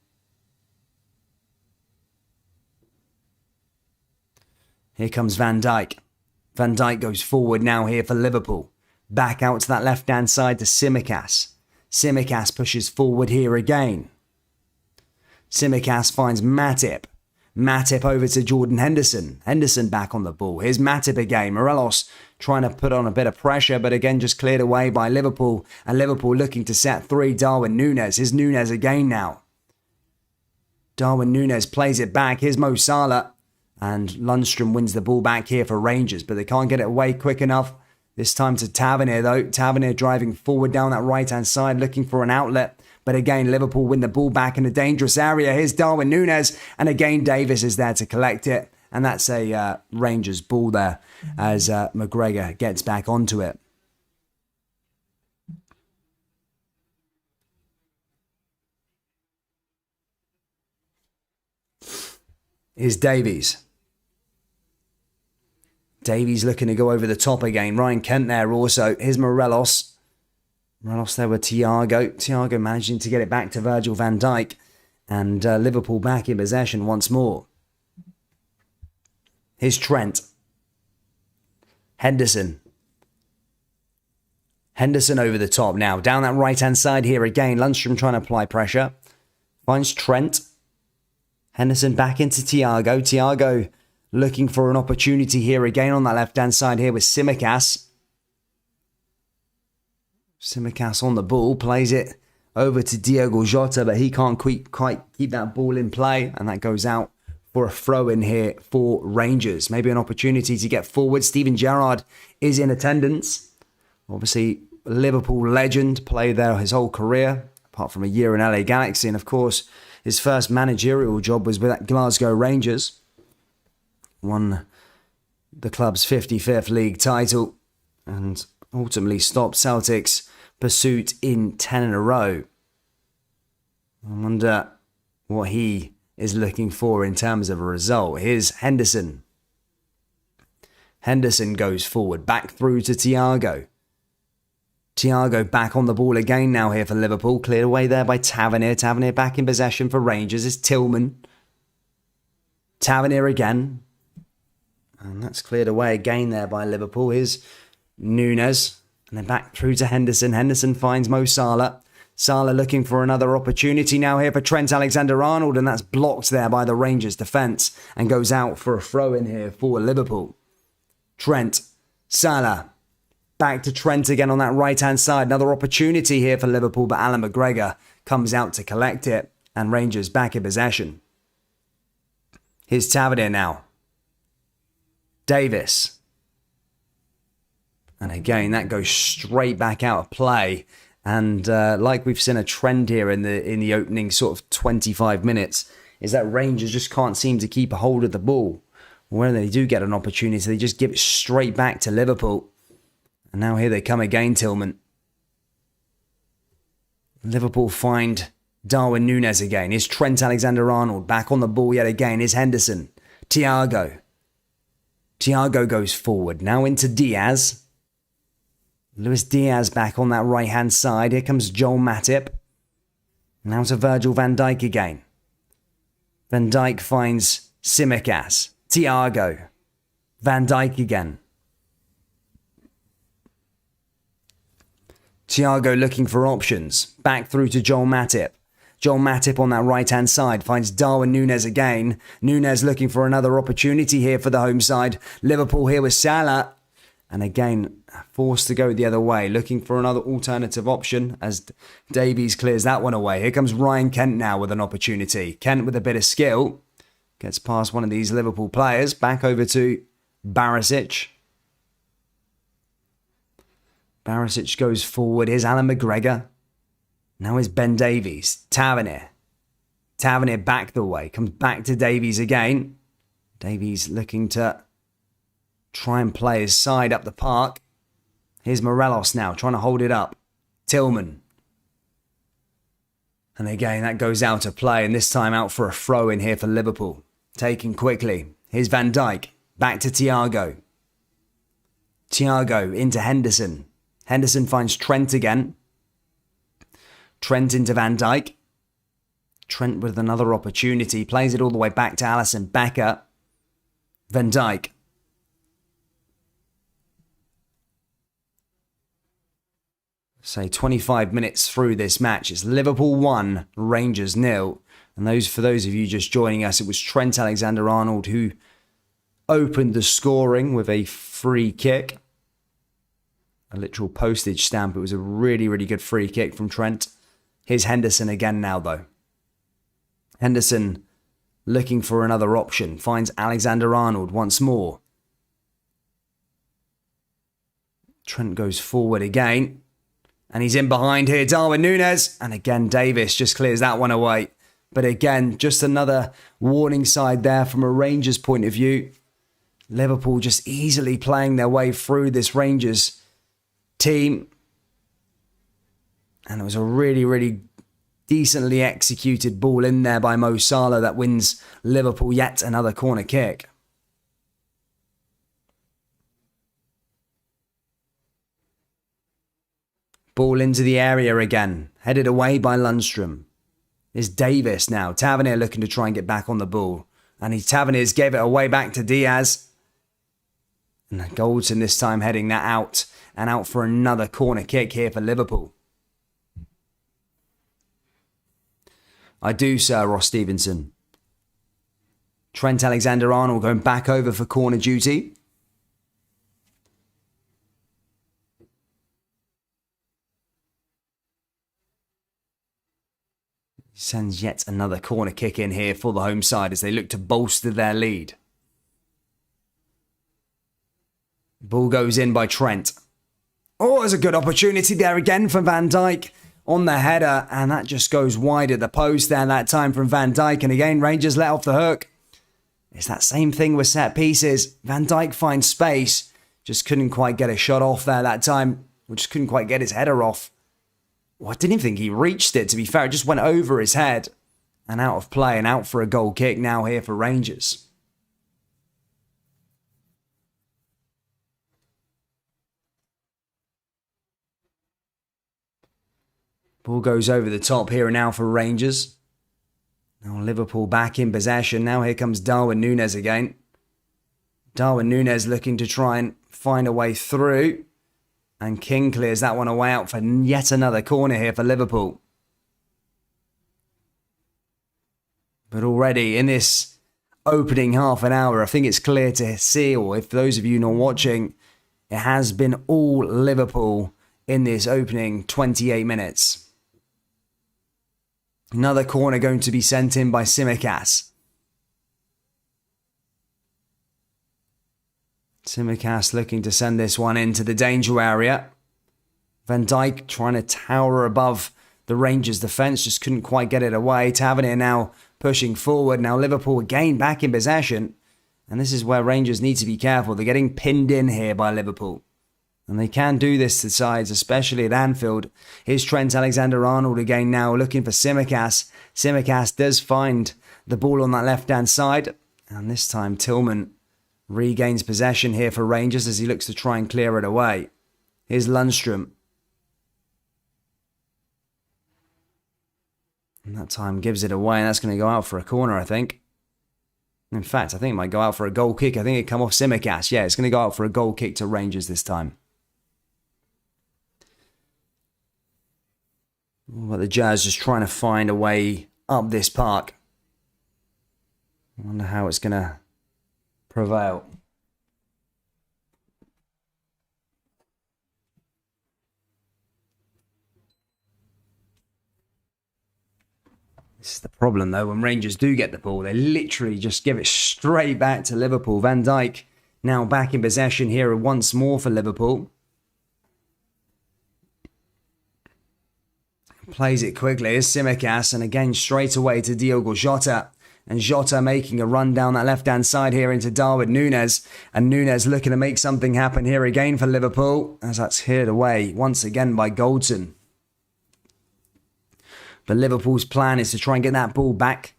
Here comes Van Dijk. Van Dijk goes forward now here for Liverpool. Back out to that left-hand side to Tsimikas. Tsimikas pushes forward here again. Tsimikas finds Matip. Matip over to Jordan Henderson. Henderson back on the ball. Here's Matip again. Morelos trying to put on a bit of pressure, but again just cleared away by Liverpool. And Liverpool looking to set three. Darwin Núñez. Here's Núñez again now. Darwin Núñez plays it back. Here's Mo Salah. And Lundstrom wins the ball back here for Rangers, but they can't get it away quick enough. This time to Tavernier though. Tavernier driving forward down that right-hand side, looking for an outlet. But again, Liverpool win the ball back in a dangerous area. Here's Darwin Núñez. And again, Davis is there to collect it. And that's a Rangers ball there as McGregor gets back onto it. Here's Davies. Davies looking to go over the top again. Ryan Kent there also. Here's Morelos. Morelos there with Thiago. Thiago managing to get it back to Virgil van Dijk. And Liverpool back in possession once more. Here's Trent. Henderson. Henderson over the top now. Down that right-hand side here again. Lundstrom trying to apply pressure. Finds Trent. Henderson back into Thiago. Thiago looking for an opportunity here again on that left-hand side here with Tsimikas. Tsimikas on the ball, plays it over to Diogo Jota, but he can't quite keep that ball in play, and that goes out for a throw-in here for Rangers. Maybe an opportunity to get forward. Steven Gerrard is in attendance. Obviously, Liverpool legend, played there his whole career, apart from a year in LA Galaxy, and of course, his first managerial job was with Glasgow Rangers. Won the club's 55th league title and ultimately stopped Celtic's pursuit in 10 in a row. I wonder what he is looking for in terms of a result. Here's Henderson. Henderson goes forward, back through to Thiago. Thiago back on the ball again now here for Liverpool. Cleared away there by Tavernier. Tavernier back in possession for Rangers. It's Tillman. Tavernier again. And that's cleared away again there by Liverpool. Here's Núñez. And then back through to Henderson. Henderson finds Mo Salah. Salah looking for another opportunity now here for Trent Alexander-Arnold. And that's blocked there by the Rangers defence. And goes out for a throw in here for Liverpool. Trent. Salah. Back to Trent again on that right-hand side. Another opportunity here for Liverpool. But Alan McGregor comes out to collect it. And Rangers back in possession. Here's Tavernier now. Davis. And again, that goes straight back out of play. And like we've seen a trend here in the opening sort of 25 minutes, is that Rangers just can't seem to keep a hold of the ball. When they do get an opportunity, they just give it straight back to Liverpool. And now here they come again, Tillman. Liverpool find Darwin Núñez again. Here's Trent Alexander-Arnold back on the ball yet again. Here's Henderson. Thiago. Thiago goes forward. Now into Diaz. Luis Diaz back on that right-hand side. Here comes Joel Matip. Now to Virgil van Dijk again. Van Dijk finds Tsimikas. Thiago. Van Dijk again. Thiago looking for options. Back through to Joel Matip. Joel Matip on that right-hand side finds Darwin Núñez again. Núñez looking for another opportunity here for the home side. Liverpool here with Salah. And again, forced to go the other way. Looking for another alternative option as Davies clears that one away. Here comes Ryan Kent now with an opportunity. Kent with a bit of skill. Gets past one of these Liverpool players. Back over to Barisic. Barisic goes forward. Here's Alan McGregor. Now is Ben Davies. Tavernier. Tavernier back the way. Comes back to Davies again. Davies looking to try and play his side up the park. Here's Morelos now trying to hold it up. Tillman. And again, that goes out of play. And this time out for a throw in here for Liverpool. Taken quickly. Here's Van Dijk. Back to Thiago. Thiago into Henderson. Henderson finds Trent again. Trent into Van Dijk. Trent with another opportunity. Plays it all the way back to Alisson Becker. Van Dijk. say 25 minutes through this match. It's Liverpool 1, Rangers 0. And for those of you just joining us, it was Trent Alexander-Arnold who opened the scoring with a free kick. A literal postage stamp. It was a really, really good free kick from Trent. Here's Henderson again now, though. Henderson looking for another option. Finds Alexander-Arnold once more. Trent goes forward again. And he's in behind here. Darwin Núñez. And again, Davis just clears that one away. But again, just another warning side there from a Rangers point of view. Liverpool just easily playing their way through this Rangers team. And it was a really, really decently executed ball in there by Mo Salah that wins Liverpool yet another corner kick. Ball into the area again. Headed away by Lundstrom. There's Davis now. Tavernier looking to try and get back on the ball. And Tavernier's gave it away back to Diaz. And Goldson this time heading that out. And out for another corner kick here for Liverpool. I do, sir, Ross Stevenson. Trent Alexander-Arnold going back over for corner duty. Sends yet another corner kick in here for the home side as they look to bolster their lead. Ball goes in by Trent. Oh, there's a good opportunity there again from Van Dijk on the header. And that just goes wide at the post there that time from Van Dijk. And again, Rangers let off the hook. It's that same thing with set pieces. Van Dijk finds space. Just couldn't quite get a shot off there that time. Or just couldn't quite get his header off. Well, I didn't even think he reached it, to be fair. It just went over his head and out of play and out for a goal kick now here for Rangers. Ball goes over the top here and now for Rangers. Now Liverpool back in possession. Now here comes Darwin Núñez again. Darwin Núñez looking to try and find a way through. And King clears that one away out for yet another corner here for Liverpool. But already in this opening half an hour, I think it's clear to see, or if those of you not watching, it has been all Liverpool in this opening 28 minutes. Another corner going to be sent in by Tsimikas. Tsimikas looking to send this one into the danger area. Van Dijk trying to tower above the Rangers defence, just couldn't quite get it away. Tavernier now pushing forward. Now Liverpool again back in possession. And this is where Rangers need to be careful. They're getting pinned in here by Liverpool. And they can do this to sides, especially at Anfield. Here's Trent Alexander-Arnold again now looking for Tsimikas. Tsimikas does find the ball on that left-hand side. And this time Tillman regains possession here for Rangers as he looks to try and clear it away. Here's Lundstrom. And that time gives it away, and that's going to go out for a corner, I think. In fact, I think it might go out for a goal kick. I think it come off Tsimikas. Yeah, it's going to go out for a goal kick to Rangers this time. But the Jazz just trying to find a way up this park. I wonder how it's going to prevail. This is the problem, though. When Rangers do get the ball, they literally just give it straight back to Liverpool. Van Dijk now back in possession here once more for Liverpool. Plays it quickly. Here's Tsimikas, and again straight away to Diogo Jota. And Jota making a run down that left-hand side here into Darwin Núñez. And Núñez looking to make something happen here again for Liverpool, as that's cleared away once again by Goldson. But Liverpool's plan is to try and get that ball back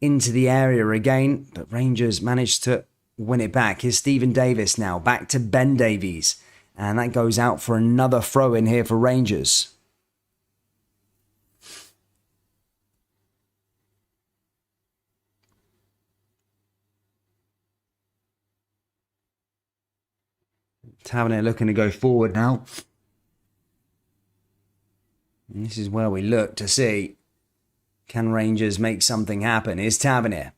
into the area again. But Rangers managed to win it back. Here's Stephen Davis now. Back to Ben Davies. And that goes out for another throw in here for Rangers. Tavernier looking to go forward now. And this is where we look to see, can Rangers make something happen? Here's Tavernier.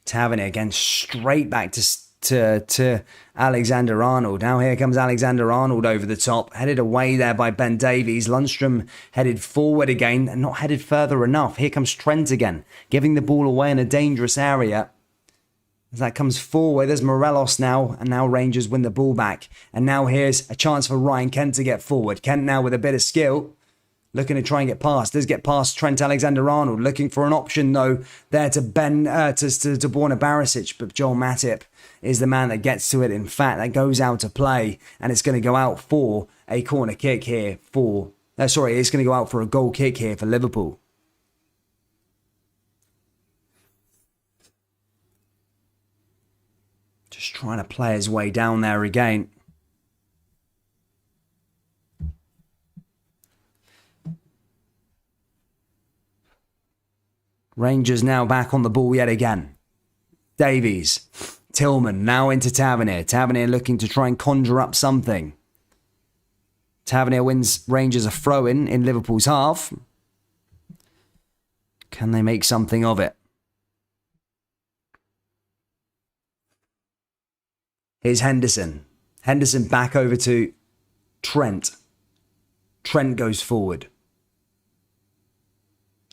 Tavernier again, straight back to Alexander-Arnold. Now here comes Alexander-Arnold over the top, headed away there by Ben Davies. Lundstrom headed forward again and not headed further enough. Here comes Trent again, giving the ball away in a dangerous area. As that comes forward, there's Morelos now, and now Rangers win the ball back. And now here's a chance for Ryan Kent to get forward. Kent now with a bit of skill, looking to try and get past. Does get past Trent Alexander-Arnold, looking for an option though there to Borna Barisic, but Joel Matip is the man that gets to it. In fact, that goes out to play, and it's going to go out for a corner kick here for... it's going to go out for a goal kick here for Liverpool. Just trying to play his way down there again. Rangers now back on the ball yet again. Davies. Tillman now into Tavernier. Tavernier looking to try and conjure up something. Tavernier wins Rangers a throw-in Liverpool's half. Can they make something of it? Here's Henderson. Henderson back over to Trent. Trent goes forward.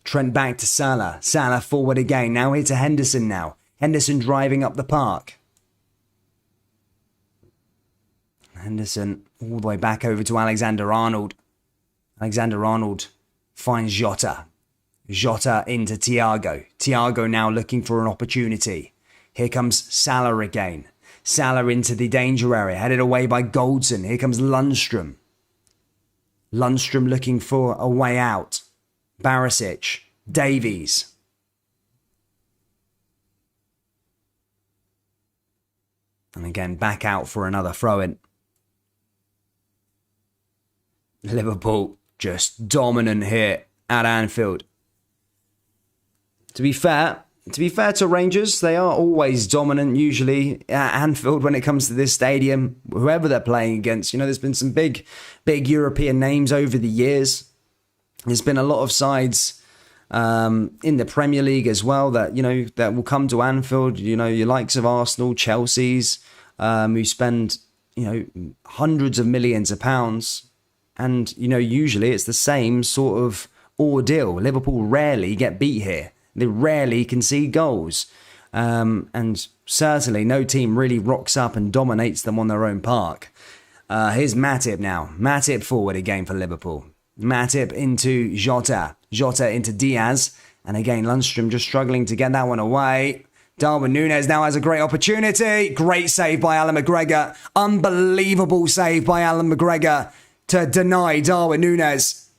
Trent back to Salah. Salah forward again. Now here to Henderson now. Henderson driving up the park. Henderson all the way back over to Alexander-Arnold. Alexander-Arnold finds Jota. Jota into Thiago. Thiago now looking for an opportunity. Here comes Salah again. Salah into the danger area, headed away by Goldson. Here comes Lundstrom. Lundstrom looking for a way out. Barisic. Davies. And again, back out for another throw-in. Liverpool just dominant here at Anfield. To be fair to Rangers, they are always dominant usually at Anfield when it comes to this stadium, whoever they're playing against. You know, there's been some big European names over the years. There's been a lot of sides in the Premier League as well that, you know, that will come to Anfield. You know, your likes of Arsenal, Chelsea's, who spend, you know, hundreds of millions of pounds. And, you know, usually it's the same sort of ordeal. Liverpool rarely get beat here. They rarely concede goals. And certainly no team really rocks up and dominates them on their own park. Here's Matip now. Matip forward again for Liverpool. Matip into Jota. Jota into Diaz. And again, Lundstrom just struggling to get that one away. Darwin Núñez now has a great opportunity. Great save by Alan McGregor. Unbelievable save by Alan McGregor to deny Darwin Núñez.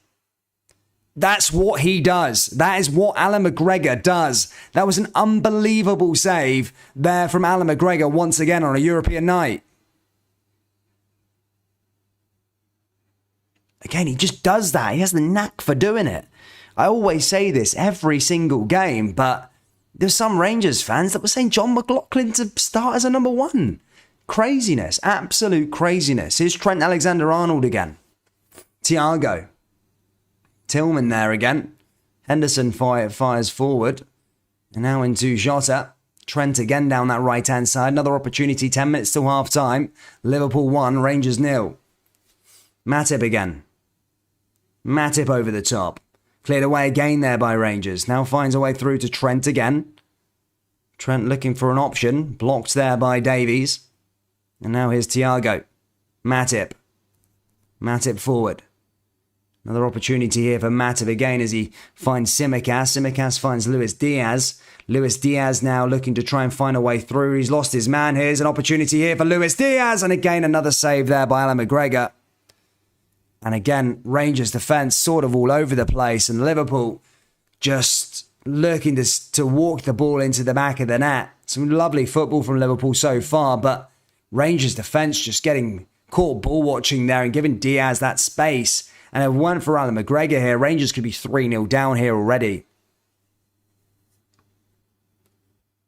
That's what he does. That is what Alan McGregor does. That was an unbelievable save there from Alan McGregor once again on a European night. Again, he just does that. He has the knack for doing it. I always say this every single game, but there's some Rangers fans that were saying John McLaughlin to start as a number one. Craziness. Absolute craziness. Here's Trent Alexander-Arnold again. Thiago. Tillman there again. Henderson fires forward. And now into Jota. Trent again down that right-hand side. Another opportunity, 10 minutes till half-time. Liverpool 1, Rangers 0. Matip again. Matip over the top. Cleared away again there by Rangers. Now finds a way through to Trent again. Trent looking for an option. Blocked there by Davies. And now here's Thiago. Matip. Matip forward. Another opportunity here for Matip again as he finds Tsimikas. Tsimikas finds Luis Diaz. Luis Diaz now looking to try and find a way through. He's lost his man. Here's an opportunity here for Luis Diaz. And again, another save there by Alan McGregor. And again, Rangers defence sort of all over the place. And Liverpool just looking to walk the ball into the back of the net. Some lovely football from Liverpool so far. But Rangers defence just getting caught ball watching there and giving Diaz that space. And if it weren't for Alan McGregor here, Rangers could be 3-0 down here already.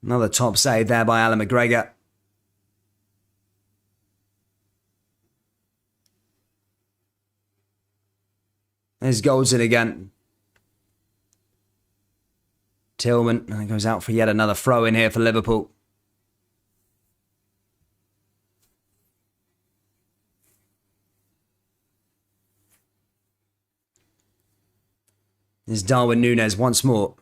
Another top save there by Alan McGregor. There's Goldson again. Tillman, and it goes out for yet another throw in here for Liverpool. There's Darwin Núñez once more.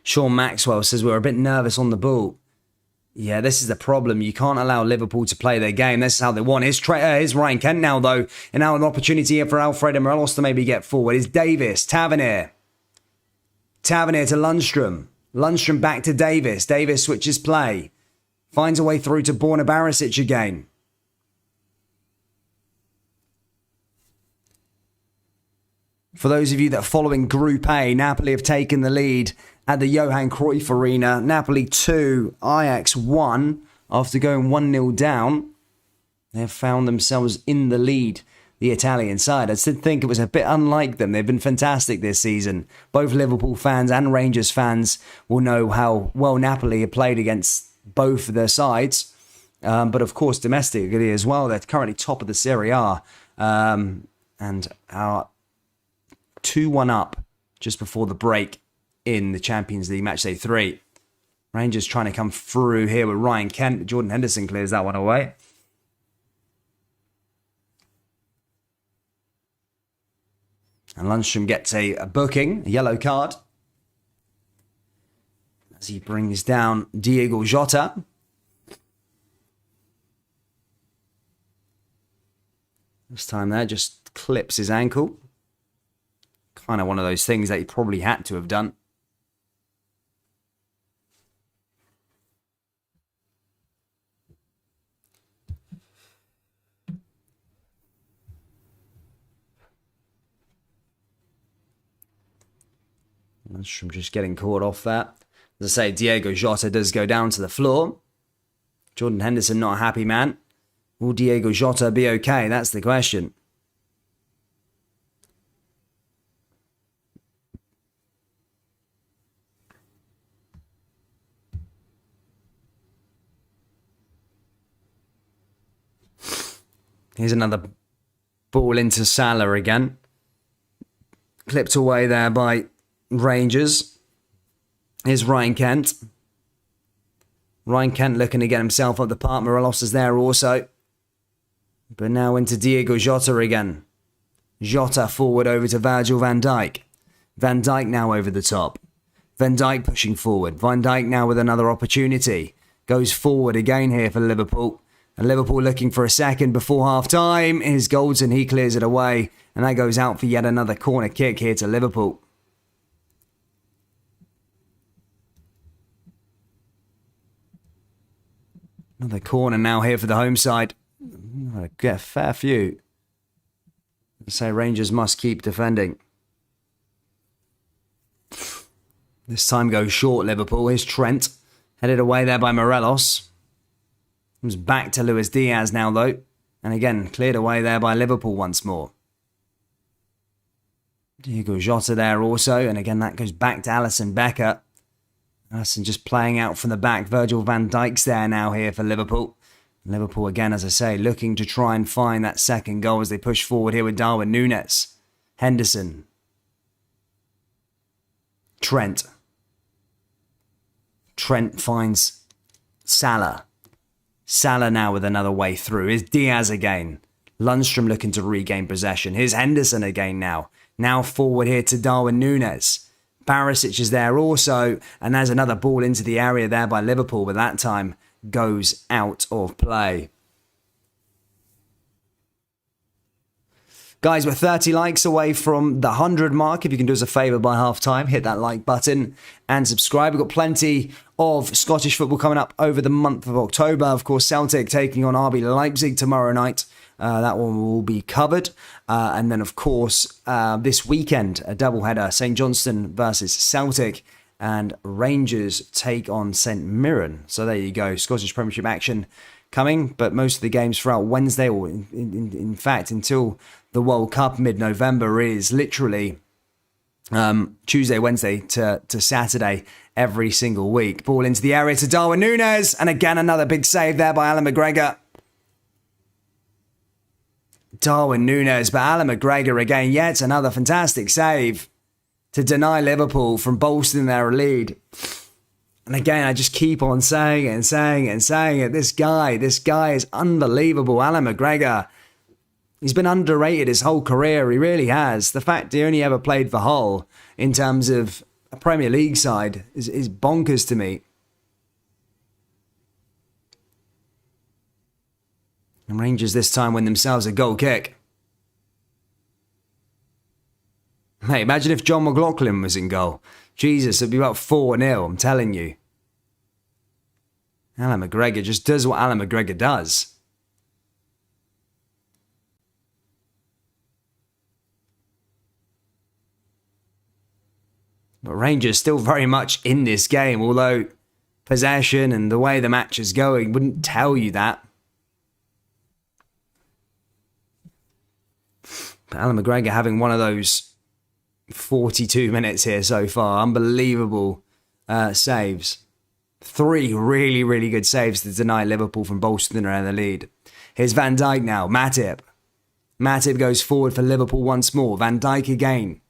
Sean Maxwell says we're a bit nervous on the ball. Yeah, this is the problem. You can't allow Liverpool to play their game. This is how they want. Here's Ryan Kent now, though. And now an opportunity here for Alfredo Morelos to maybe get forward. It's Davis, Tavernier. Tavernier to Lundstrom. Lundstrom back to Davis. Davis switches play. Finds a way through to Borna Barisic again. For those of you that are following Group A, Napoli have taken the lead at the Johan Cruyff Arena. Napoli 2, Ajax 1. After going 1-0 down, they have found themselves in the lead, the Italian side. I did think it was a bit unlike them. They've been fantastic this season. Both Liverpool fans and Rangers fans will know how well Napoli have played against both of their sides. But of course, domestically as well. They're currently top of the Serie A. And are 2-1 up just before the break in the Champions League Matchday 3. Rangers trying to come through here with Ryan Kent. Jordan Henderson clears that one away. And Lundstrom gets a booking, a yellow card, as he brings down Diego Jota. This time there, just clips his ankle. Kind of one of those things that he probably had to have done. Lundstrom just getting caught off that. As I say, Diego Jota does go down to the floor. Jordan Henderson not a happy man. Will Diego Jota be okay? That's the question. Here's another ball into Salah again. Clipped away there by Rangers. Here's Ryan Kent. Ryan Kent looking to get himself up the park. Morelos is there also. But now into Diego Jota again. Jota forward over to Virgil van Dijk. Van Dijk now over the top. Van Dijk pushing forward. Van Dijk now with another opportunity. Goes forward again here for Liverpool. And Liverpool looking for a second before half-time. Here's Goldson, he clears it away. And that goes out for yet another corner kick here to Liverpool. Another corner now here for the home side. Get a fair few. So Rangers must keep defending. This time goes short, Liverpool. Here's Trent. Headed away there by Morelos. Comes back to Luis Diaz now, though. And again, cleared away there by Liverpool once more. Diego Jota there also. And again, that goes back to Alisson Becker. Alisson just playing out from the back. Virgil van Dijk's there now here for Liverpool. Liverpool, again, as I say, looking to try and find that second goal as they push forward here with Darwin Núñez. Henderson. Trent. Trent finds Salah. Salah now with another way through. Here's Diaz again. Lundstrom looking to regain possession. Here's Henderson again now. Now forward here to Darwin Núñez. Barisic is there also. And there's another ball into the area there by Liverpool. But that time goes out of play. Guys, we're 30 likes away from the 100 mark. If you can do us a favour by half-time, hit that like button and subscribe. We've got plenty of Scottish football coming up over the month of October. Of course, Celtic taking on RB Leipzig tomorrow night. That one will be covered. And then, of course, this weekend, a doubleheader, St Johnstone versus Celtic. And Rangers take on St Mirren. So there you go, Scottish Premiership action coming. But most of the games throughout Wednesday, or in fact, until the World Cup mid-November, is literally Tuesday, Wednesday to Saturday every single week. Ball into the area to Darwin Núñez. And again, another big save there by Alan McGregor. Darwin Núñez, but Alan McGregor again, yet another fantastic save to deny Liverpool from bolstering their lead. And again, I just keep on saying it and saying it and saying it. This guy is unbelievable. Alan McGregor, he's been underrated his whole career. He really has. The fact he only ever played for Hull in terms of a Premier League side is bonkers to me. And Rangers this time win themselves a goal kick. Mate, imagine if John McLaughlin was in goal. Jesus, it'd be about 4-0, I'm telling you. Alan McGregor just does what Alan McGregor does. But Rangers still very much in this game, although possession and the way the match is going wouldn't tell you that. But Alan McGregor having one of those 42 minutes here so far. Unbelievable saves. 3 really, really good saves to deny Liverpool from bolstering around the lead. Here's Van Dijk now. Matip. Matip goes forward for Liverpool once more. Van Dijk again.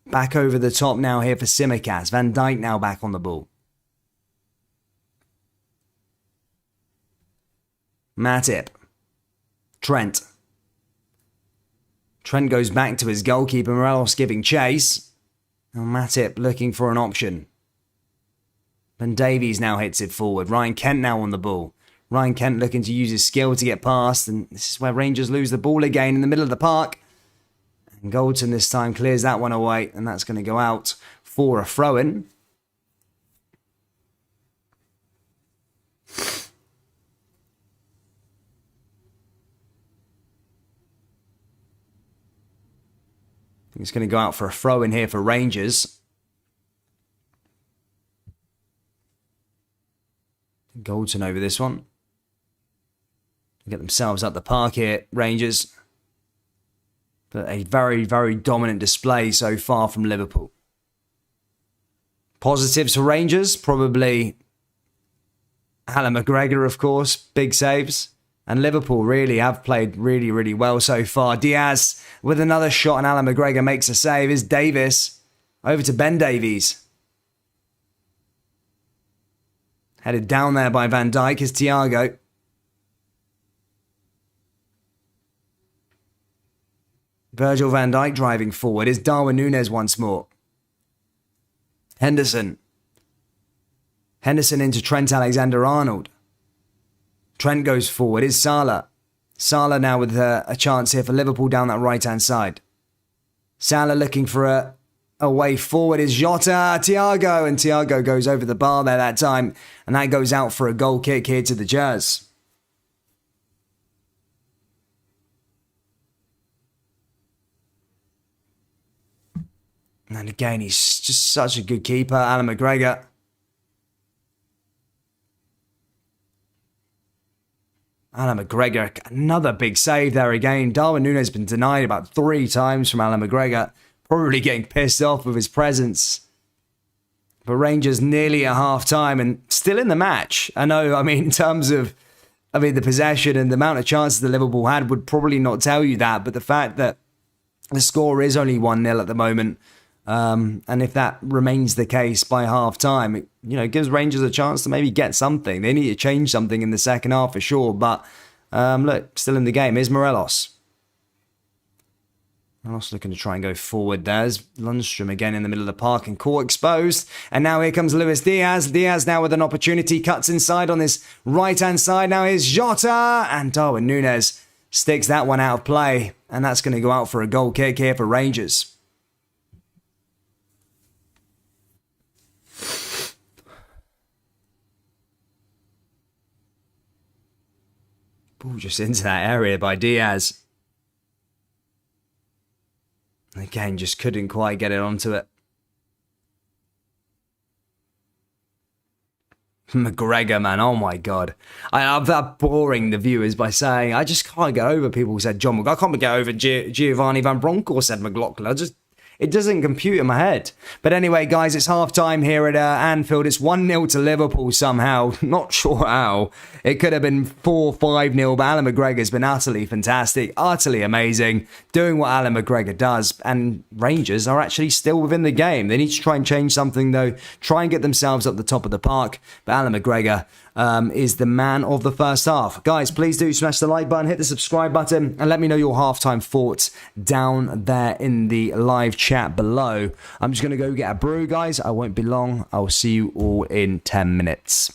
Back over the top now here for Tsimikas. Van Dijk now back on the ball. Matip. Trent. Trent goes back to his goalkeeper. Morelos giving chase. Now Matip looking for an option. Ben Davies now hits it forward. Ryan Kent now on the ball. Ryan Kent looking to use his skill to get past. And this is where Rangers lose the ball again in the middle of the park. And Goldson this time clears that one away. And that's going to go out for a throw-in. It's going to go out for a throw-in here for Rangers. Goldson over this one. Get themselves up the park here, Rangers. But a very, very dominant display so far from Liverpool. Positives for Rangers, probably Alan McGregor, of course, big saves. And Liverpool really have played really, really well so far. Diaz with another shot and Alan McGregor makes a save. Is Davis over to Ben Davies. Headed down there by Van Dijk is Thiago. Virgil van Dijk driving forward. Is Darwin Núñez once more. Henderson. Henderson into Trent Alexander-Arnold. Trent goes forward. Is Salah. Salah now with a chance here for Liverpool down that right-hand side. Salah looking for a way forward. Is Jota. Thiago. And Thiago goes over the bar there that time. And that goes out for a goal kick here to the Jazz. And again, he's just such a good keeper. Alan McGregor. Alan McGregor, another big save there again. Darwin Núñez has been denied about 3 times from Alan McGregor. Probably getting pissed off with his presence. But Rangers nearly at half-time and still in the match. I know, in terms of the possession and the amount of chances that Liverpool had would probably not tell you that. But the fact that the score is only 1-0 at the moment, and if that remains the case by half-time, it gives Rangers a chance to maybe get something. They need to change something in the second half for sure. But look, still in the game. Here's Morelos. Morelos looking to try and go forward. There's Lundstrom again in the middle of the park and caught exposed. And now here comes Luis Diaz. Diaz now with an opportunity. Cuts inside on this right-hand side. Now here's Jota. And Darwin Núñez sticks that one out of play. And that's going to go out for a goal kick here for Rangers. Ball just into that area by Diaz. Again, just couldn't quite get it onto it. McGregor, man, oh my God. I'm that boring the viewers by saying, I just can't get over people who said John McGregor. I can't get over Giovanni Van Bronckhorst said McLaughlin. It doesn't compute in my head. But anyway, guys, it's half-time here at Anfield. It's 1-0 to Liverpool somehow. Not sure how. It could have been 4-5-0, but Alan McGregor's been utterly fantastic, utterly amazing, doing what Alan McGregor does. And Rangers are actually still within the game. They need to try and change something, though. Try and get themselves up the top of the park. But Alan McGregor is the man of the first half. Guys, please do smash the like button, hit the subscribe button, and let me know your halftime thoughts down there in the live chat below. I'm just going to go get a brew, guys. I won't be long. I'll see you all in 10 minutes.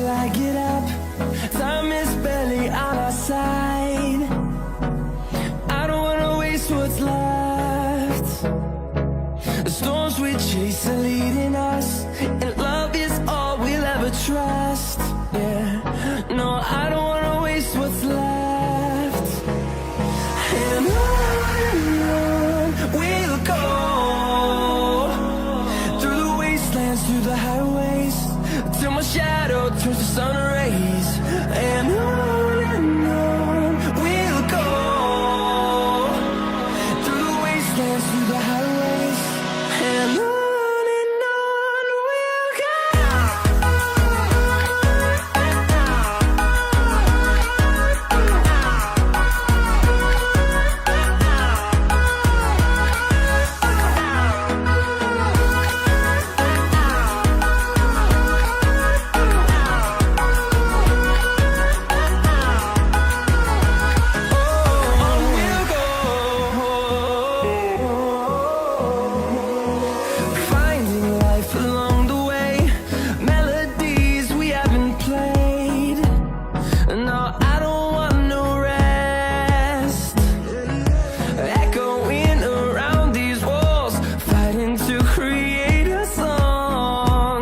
I get up. Time is barely on our side. I don't wanna waste what's left. The storms we chase are leading us, and love is all we'll ever trust. Yeah, no, I don't wanna waste what's left. And on we'll go, through the wastelands, through the highways, till my shadow turns to sun rays. And on we'll go, through the wastelands, through the highways, and on we'll go. Finding life along the way, melodies we haven't played. No, I don't want no rest. Echoing around these walls, fighting to create a song.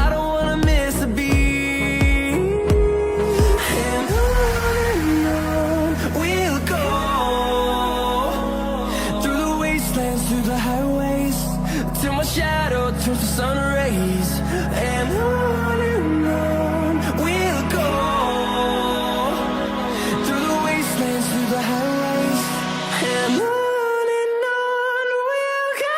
I don't wanna miss a beat. And on we'll go, through the wastelands, through the highways, till my shadow turns to sun rays. And on we'll go, through the wastelands, through the highways, and on we'll go.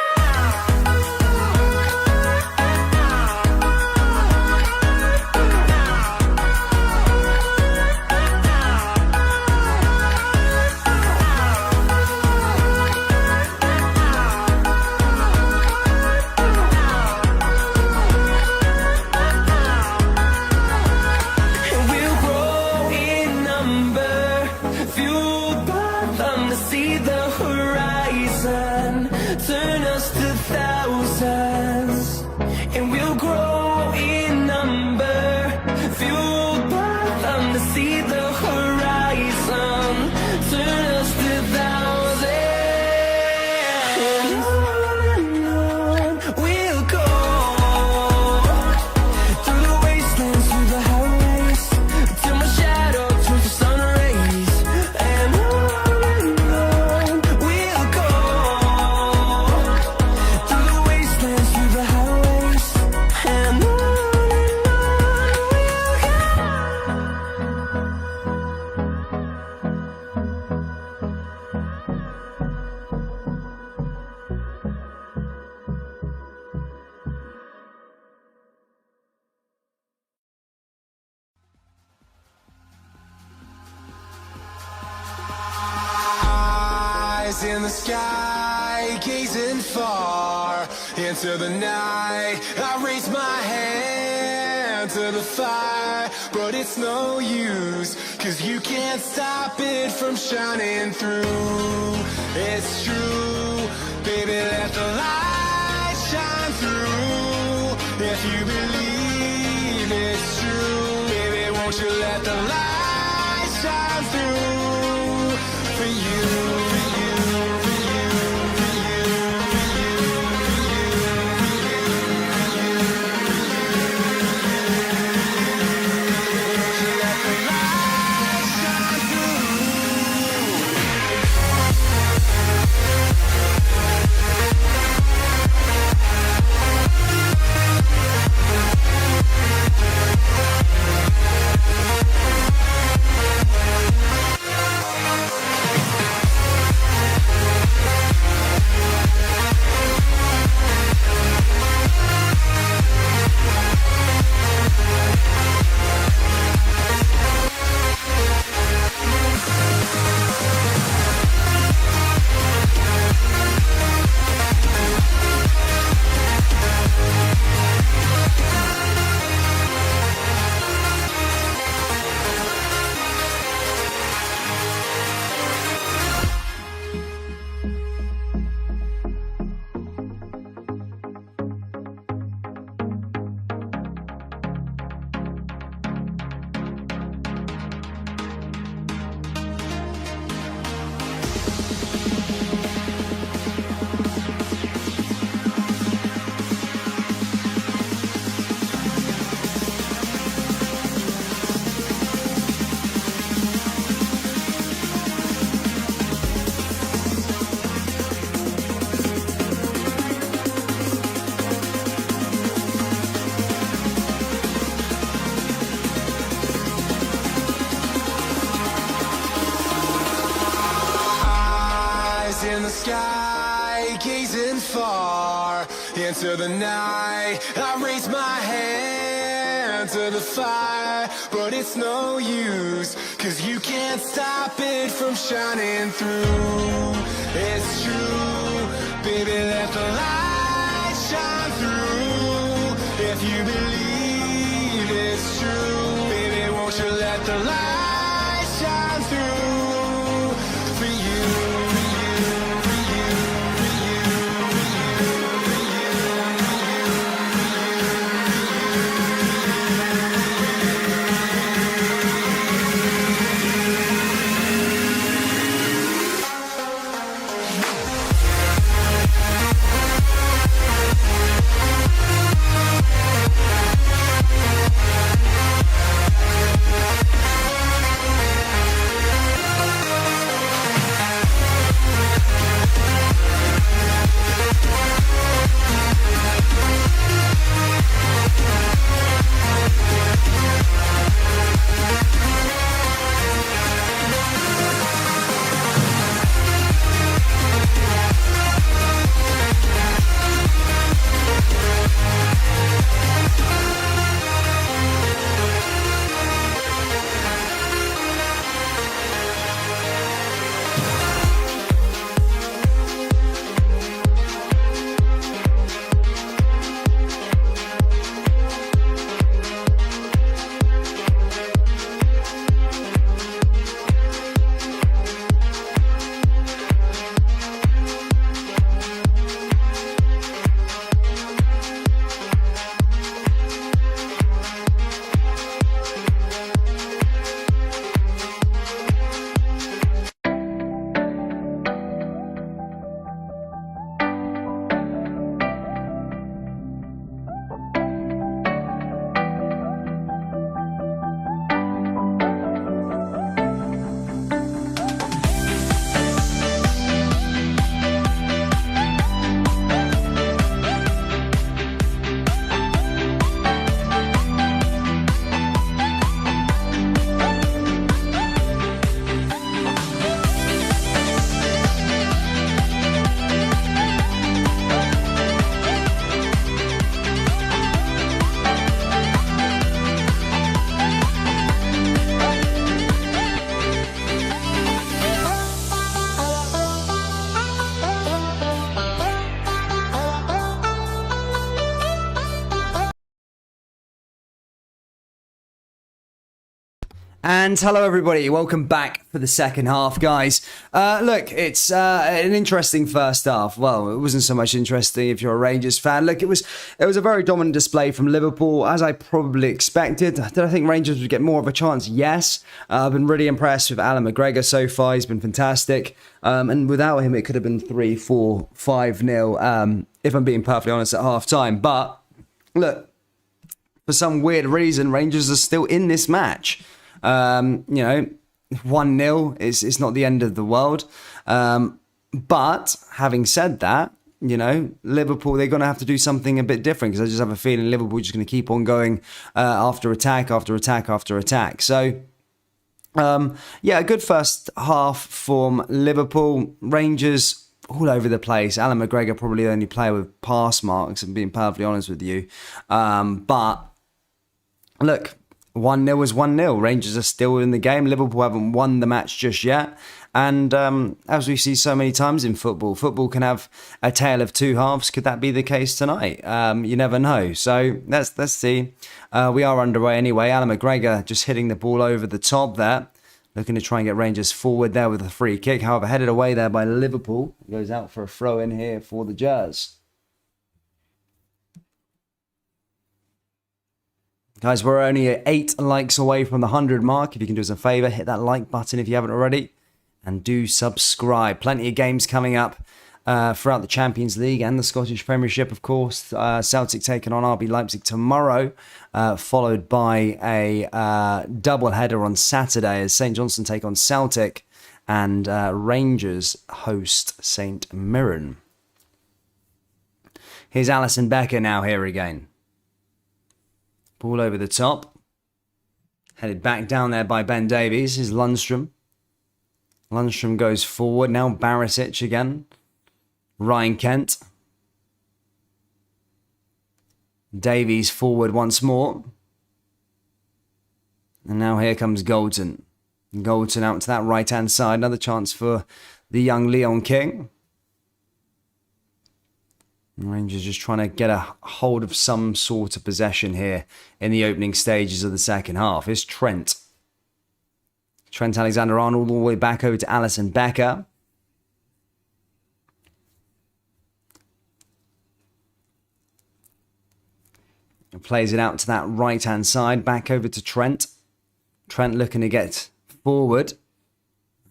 And we'll grow in number, fueled by them to see the horizon, turn us to thousands. And we'll grow in number, fueled by them to see the horizon, turn us to thousands. And on we'll go, through the wastelands, through the highways, till my shadow turns to sun rays. And on we'll go, through the wastelands, through the highways, and on we'll go. Eyes in the sky, gazing far into the night. I raise my hand to the fire, but it's no use, 'cause you can't stop it from shining through. It's true, baby, let the light shine through. If you believe it's true, baby, won't you let the light shine through for you, for you, for you, for you, for you, for you, won't you let the light shine through? into the night. I raise my hand to the fire, but it's no use, 'cause you can't stop it from shining through. It's true, baby, let the light shine through. If you believe it's true, baby, won't you let the light shine through for you, for you, for you, for you, for you, for And hello everybody, welcome back for the second half, guys. Look, it's an interesting first half. Well, it wasn't so much interesting if you're a Rangers fan. Look, it was a very dominant display from Liverpool, as I probably expected. Did I think Rangers would get more of a chance? Yes. I've been really impressed with Alan McGregor so far. He's been fantastic. And without him, it could have been 3-4, 5-0, if I'm being perfectly honest, at half time. But look, for some weird reason, Rangers are still in this match. 1-0 is not the end of the world. But having said that, Liverpool, they're going to have to do something a bit different, because I just have a feeling Liverpool are just going to keep on going after attack, after attack, after attack. So, a good first half from Liverpool. Rangers all over the place. Alan McGregor probably the only player with pass marks, and being perfectly honest with you. But look, 1-0 is 1-0. Rangers are still in the game. Liverpool haven't won the match just yet. And as we see so many times in football, football can have a tale of two halves. Could that be the case tonight? You never know. So let's see. We are underway anyway. Alan McGregor just hitting the ball over the top there. Looking to try and get Rangers forward there with a free kick. However, headed away there by Liverpool. Goes out for a throw in here for the Jers. Guys, we're only 8 likes away from the 100 mark. If you can do us a favour, hit that like button if you haven't already. And do subscribe. Plenty of games coming up throughout the Champions League and the Scottish Premiership, of course. Celtic taking on RB Leipzig tomorrow, followed by a double header on Saturday as St Johnstone take on Celtic and Rangers host St Mirren. Here's Alisson Becker now here again. Ball over the top. Headed back down there by Ben Davies. Here's Lundstrom. Lundstrom goes forward. Now Barisic again. Ryan Kent. Davies forward once more. And now here comes Goldson. Goldson out to that right-hand side. Another chance for the young Leon King. Rangers just trying to get a hold of some sort of possession here in the opening stages of the second half. Here's Trent. Trent Alexander-Arnold all the way back over to Alisson Becker. And plays it out to that right-hand side. Back over to Trent. Trent looking to get forward.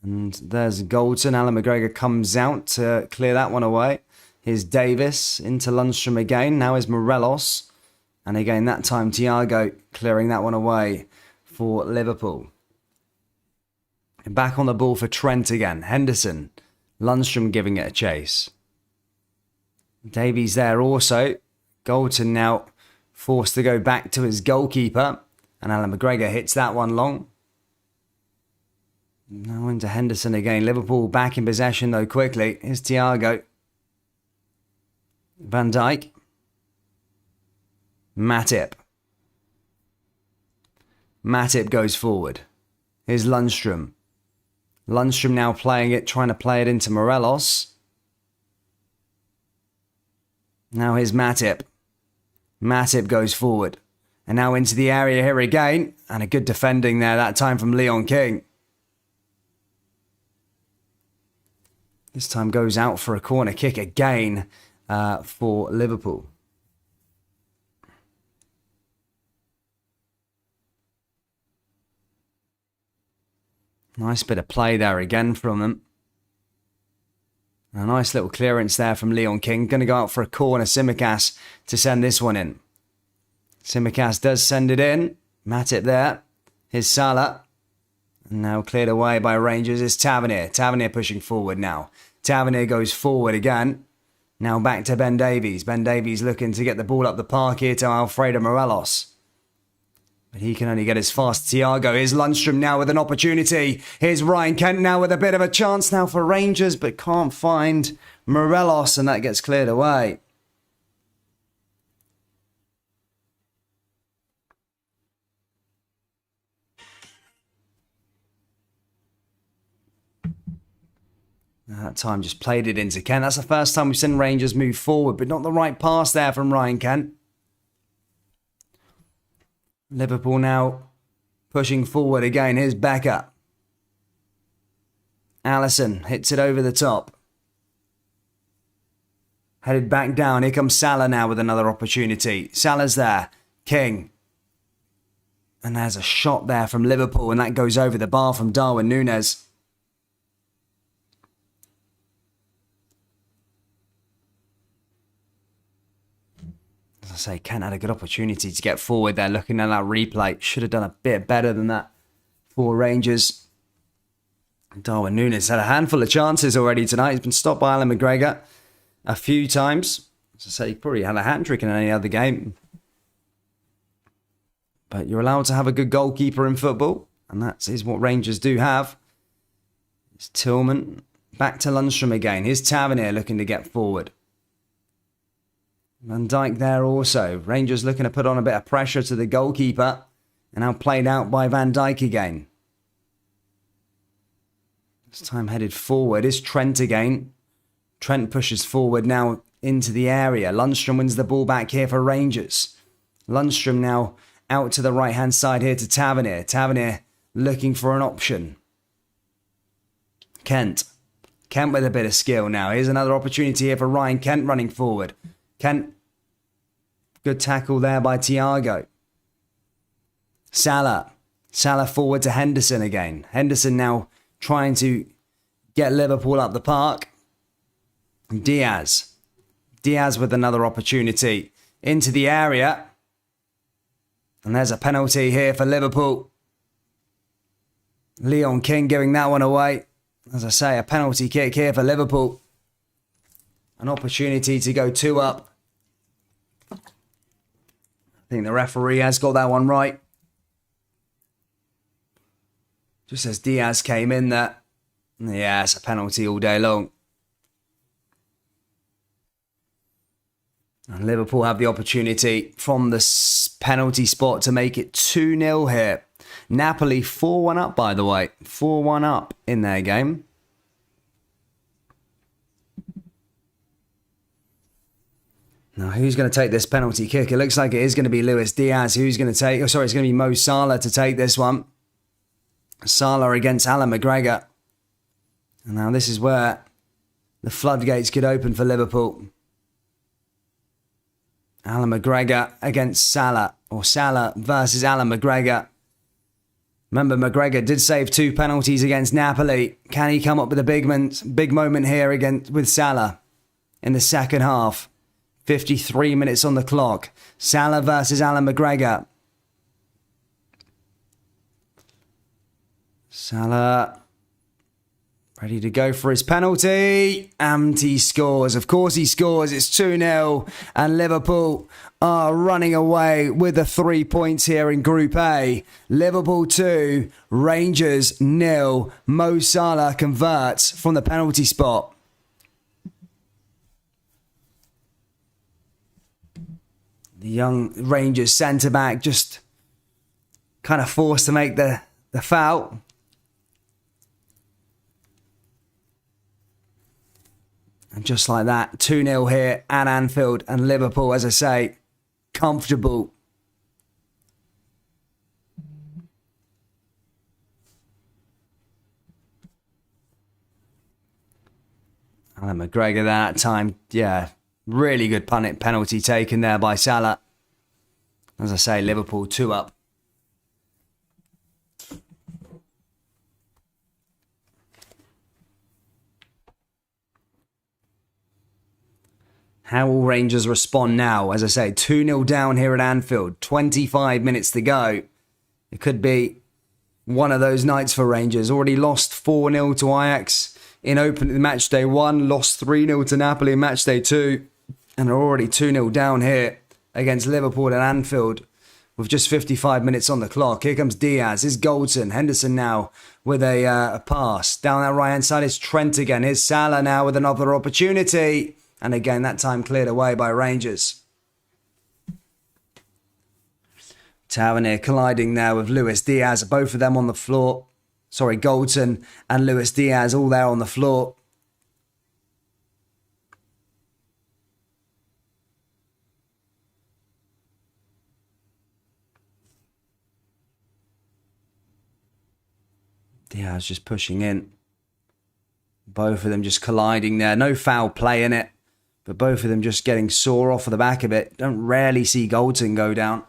And there's Goldson. Alan McGregor comes out to clear that one away. Here's Davis into Lundstrom again. Now is Morelos. And again, that time Thiago clearing that one away for Liverpool. Back on the ball for Trent again. Henderson. Lundstrom giving it a chase. Davies there also. Goldson now forced to go back to his goalkeeper. And Alan McGregor hits that one long. Now into Henderson again. Liverpool back in possession though quickly. Here's Thiago. Van Dijk. Matip. Matip goes forward. Here's Lundstrom. Lundstrom now playing it, trying to play it into Morelos. Now here's Matip. Matip goes forward. And now into the area here again. And a good defending there, that time from Leon King. This time goes out for a corner kick again for Liverpool. Nice bit of play there again from them. A nice little clearance there from Leon King. Going to go out for a corner. Tsimikas to send this one in. Tsimikas does send it in. Matip there. Here's Salah. And now cleared away by Rangers is Tavernier. Tavernier pushing forward now. Tavernier goes forward again. Now back to Ben Davies. Ben Davies looking to get the ball up the park here to Alfredo Morelos. But he can only get as fast as Thiago. Here's Lundstrom now with an opportunity. Here's Ryan Kent now with a bit of a chance now for Rangers, but can't find Morelos, and that gets cleared away. That time just played it into Kent. That's the first time we've seen Rangers move forward, but not the right pass there from Ryan Kent. Liverpool now pushing forward again. Here's Becker. Alisson hits it over the top. Headed back down. Here comes Salah now with another opportunity. Salah's there. King. And there's a shot there from Liverpool, and that goes over the bar from Darwin Núñez. As I say, Kent had a good opportunity to get forward there. Looking at that replay, should have done a bit better than that for Rangers. Darwin Núñez had a handful of chances already tonight. He's been stopped by Alan McGregor a few times. As I say, he probably had a hat-trick in any other game. But you're allowed to have a good goalkeeper in football, and that is what Rangers do have. It's Tillman. Back to Lundstrom again. Here's Tavernier looking to get forward. Van Dijk there also. Rangers looking to put on a bit of pressure to the goalkeeper. And now played out by Van Dijk again. This time headed forward is Trent again. Trent pushes forward now into the area. Lundstrom wins the ball back here for Rangers. Lundstrom now out to the right-hand side here to Tavernier. Tavernier looking for an option. Kent. Kent with a bit of skill now. Here's another opportunity here for Ryan Kent running forward. Kent, good tackle there by Thiago. Salah. Salah forward to Henderson again. Henderson now trying to get Liverpool up the park. Diaz. Diaz with another opportunity into the area. And there's a penalty here for Liverpool. Leon King giving that one away. As I say, a penalty kick here for Liverpool. An opportunity to go 2 up. I think the referee has got that one right. Just as Diaz came in there. Yeah, it's a penalty all day long. And Liverpool have the opportunity from the penalty spot to make it 2-0 here. Napoli 4-1 up, by the way. 4-1 up in their game. Now, who's going to take this penalty kick? It looks like it is going to be Luis Diaz. Who's going to take... Oh, sorry, it's going to be Mo Salah to take this one. Salah against Alan McGregor. And now this is where the floodgates could open for Liverpool. Alan McGregor against Salah. Or Salah versus Alan McGregor. Remember, McGregor did save 2 penalties against Napoli. Can he come up with a big moment here with Salah in the second half? 53 minutes on the clock. Salah versus Alan McGregor. Salah ready to go for his penalty. And he scores. Of course he scores. It's 2-0. And Liverpool are running away with the 3 points here in Group A. Liverpool 2, Rangers 0. Mo Salah converts from the penalty spot. The young Rangers centre-back just kind of forced to make the foul. And just like that, 2-0 here at Anfield. And Liverpool, as I say, comfortable. Alan McGregor that time, yeah. Really good penalty taken there by Salah. As I say, Liverpool 2 up. How will Rangers respond now? As I say, 2-0 down here at Anfield. 25 minutes to go. It could be one of those nights for Rangers. Already lost 4-0 to Ajax in opening match day 1. Lost 3-0 to Napoli in match day 2. And are already 2-0 down here against Liverpool at Anfield with just 55 minutes on the clock. Here comes Diaz. Here's Goldson. Henderson now with a pass. Down that right-hand side is Trent again. Here's Salah now with another opportunity. And again, that time cleared away by Rangers. Tavernier colliding there with Luis Diaz. Both of them on the floor. Sorry, Goldson and Luis Diaz all there on the floor. Diaz just pushing in. Both of them just colliding there. No foul play in it. But both of them just getting sore off of the back of it. Don't rarely see Goldson go down.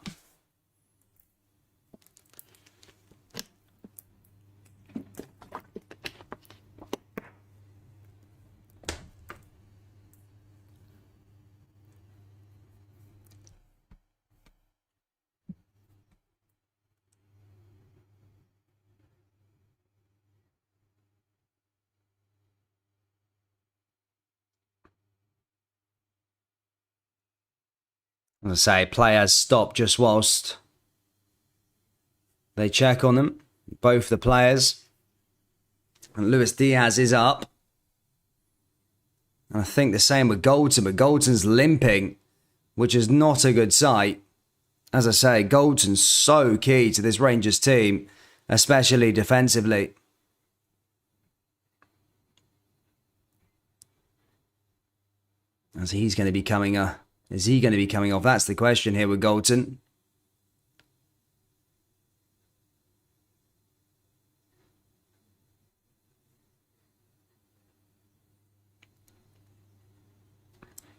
As I say, players stop just whilst they check on them. Both the players. And Luis Diaz is up. And I think the same with Goldson, but Goldson's limping, which is not a good sight. As I say, Goldson's so key to this Rangers team, especially defensively. As he's going to be coming Is he going to be coming off? That's the question here with Goldson.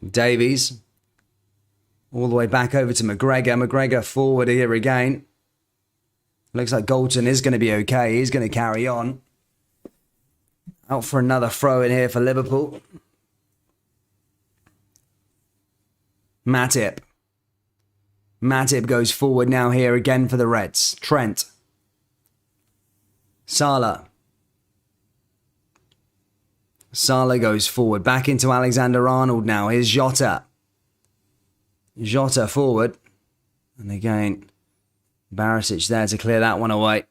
Davies. All the way back over to McGregor. McGregor forward here again. Looks like Goldson is going to be okay. He's going to carry on. Out for another throw in here for Liverpool. Matip. Matip goes forward now here again for the Reds. Trent. Salah. Salah goes forward. Back into Alexander-Arnold now. Here's Jota. Jota forward. And again, Barisic there to clear that one away.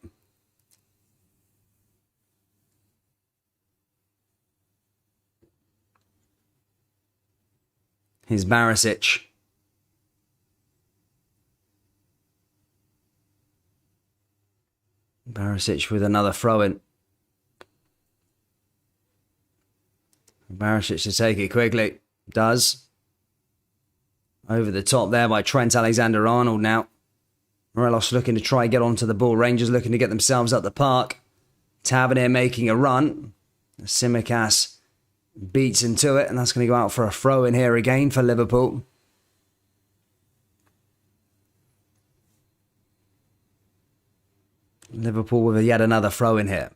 Here's Barisic. Barisic with another throw-in. Barisic to take it quickly. Does. Over the top there by Trent Alexander-Arnold now. Morelos looking to try and get onto the ball. Rangers looking to get themselves up the park. Tavernier making a run. Tsimikas beats into it, and that's going to go out for a throw-in here again for Liverpool. Liverpool with yet another throw-in here.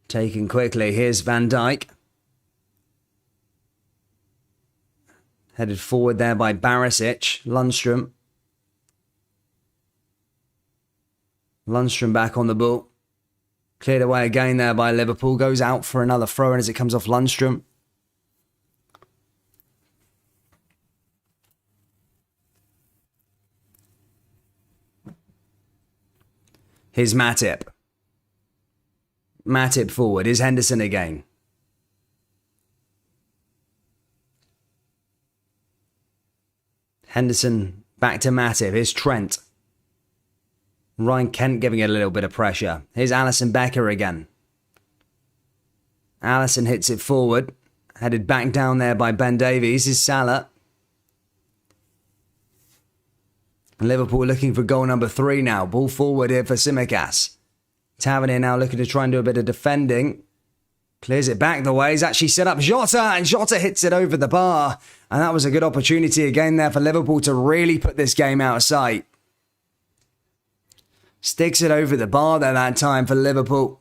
Taken quickly. Here's Van Dijk. Headed forward there by Barisic. Lundstrom. Lundstrom back on the ball. Cleared away again there by Liverpool. Goes out for another throw-in as it comes off Lundstrom. Here's Matip. Matip forward. Here's Henderson again. Henderson back to Matip. Here's Trent. Ryan Kent giving it a little bit of pressure. Here's Alisson Becker again. Alisson hits it forward. Headed back down there by Ben Davies. Here's Salah. Liverpool looking for goal number 3 now. Ball forward here for Tsimikas. Tavernier now looking to try and do a bit of defending. Clears it back the way. He's actually set up Jota, and Jota hits it over the bar. And that was a good opportunity again there for Liverpool to really put this game out of sight. Sticks it over the bar there that time for Liverpool.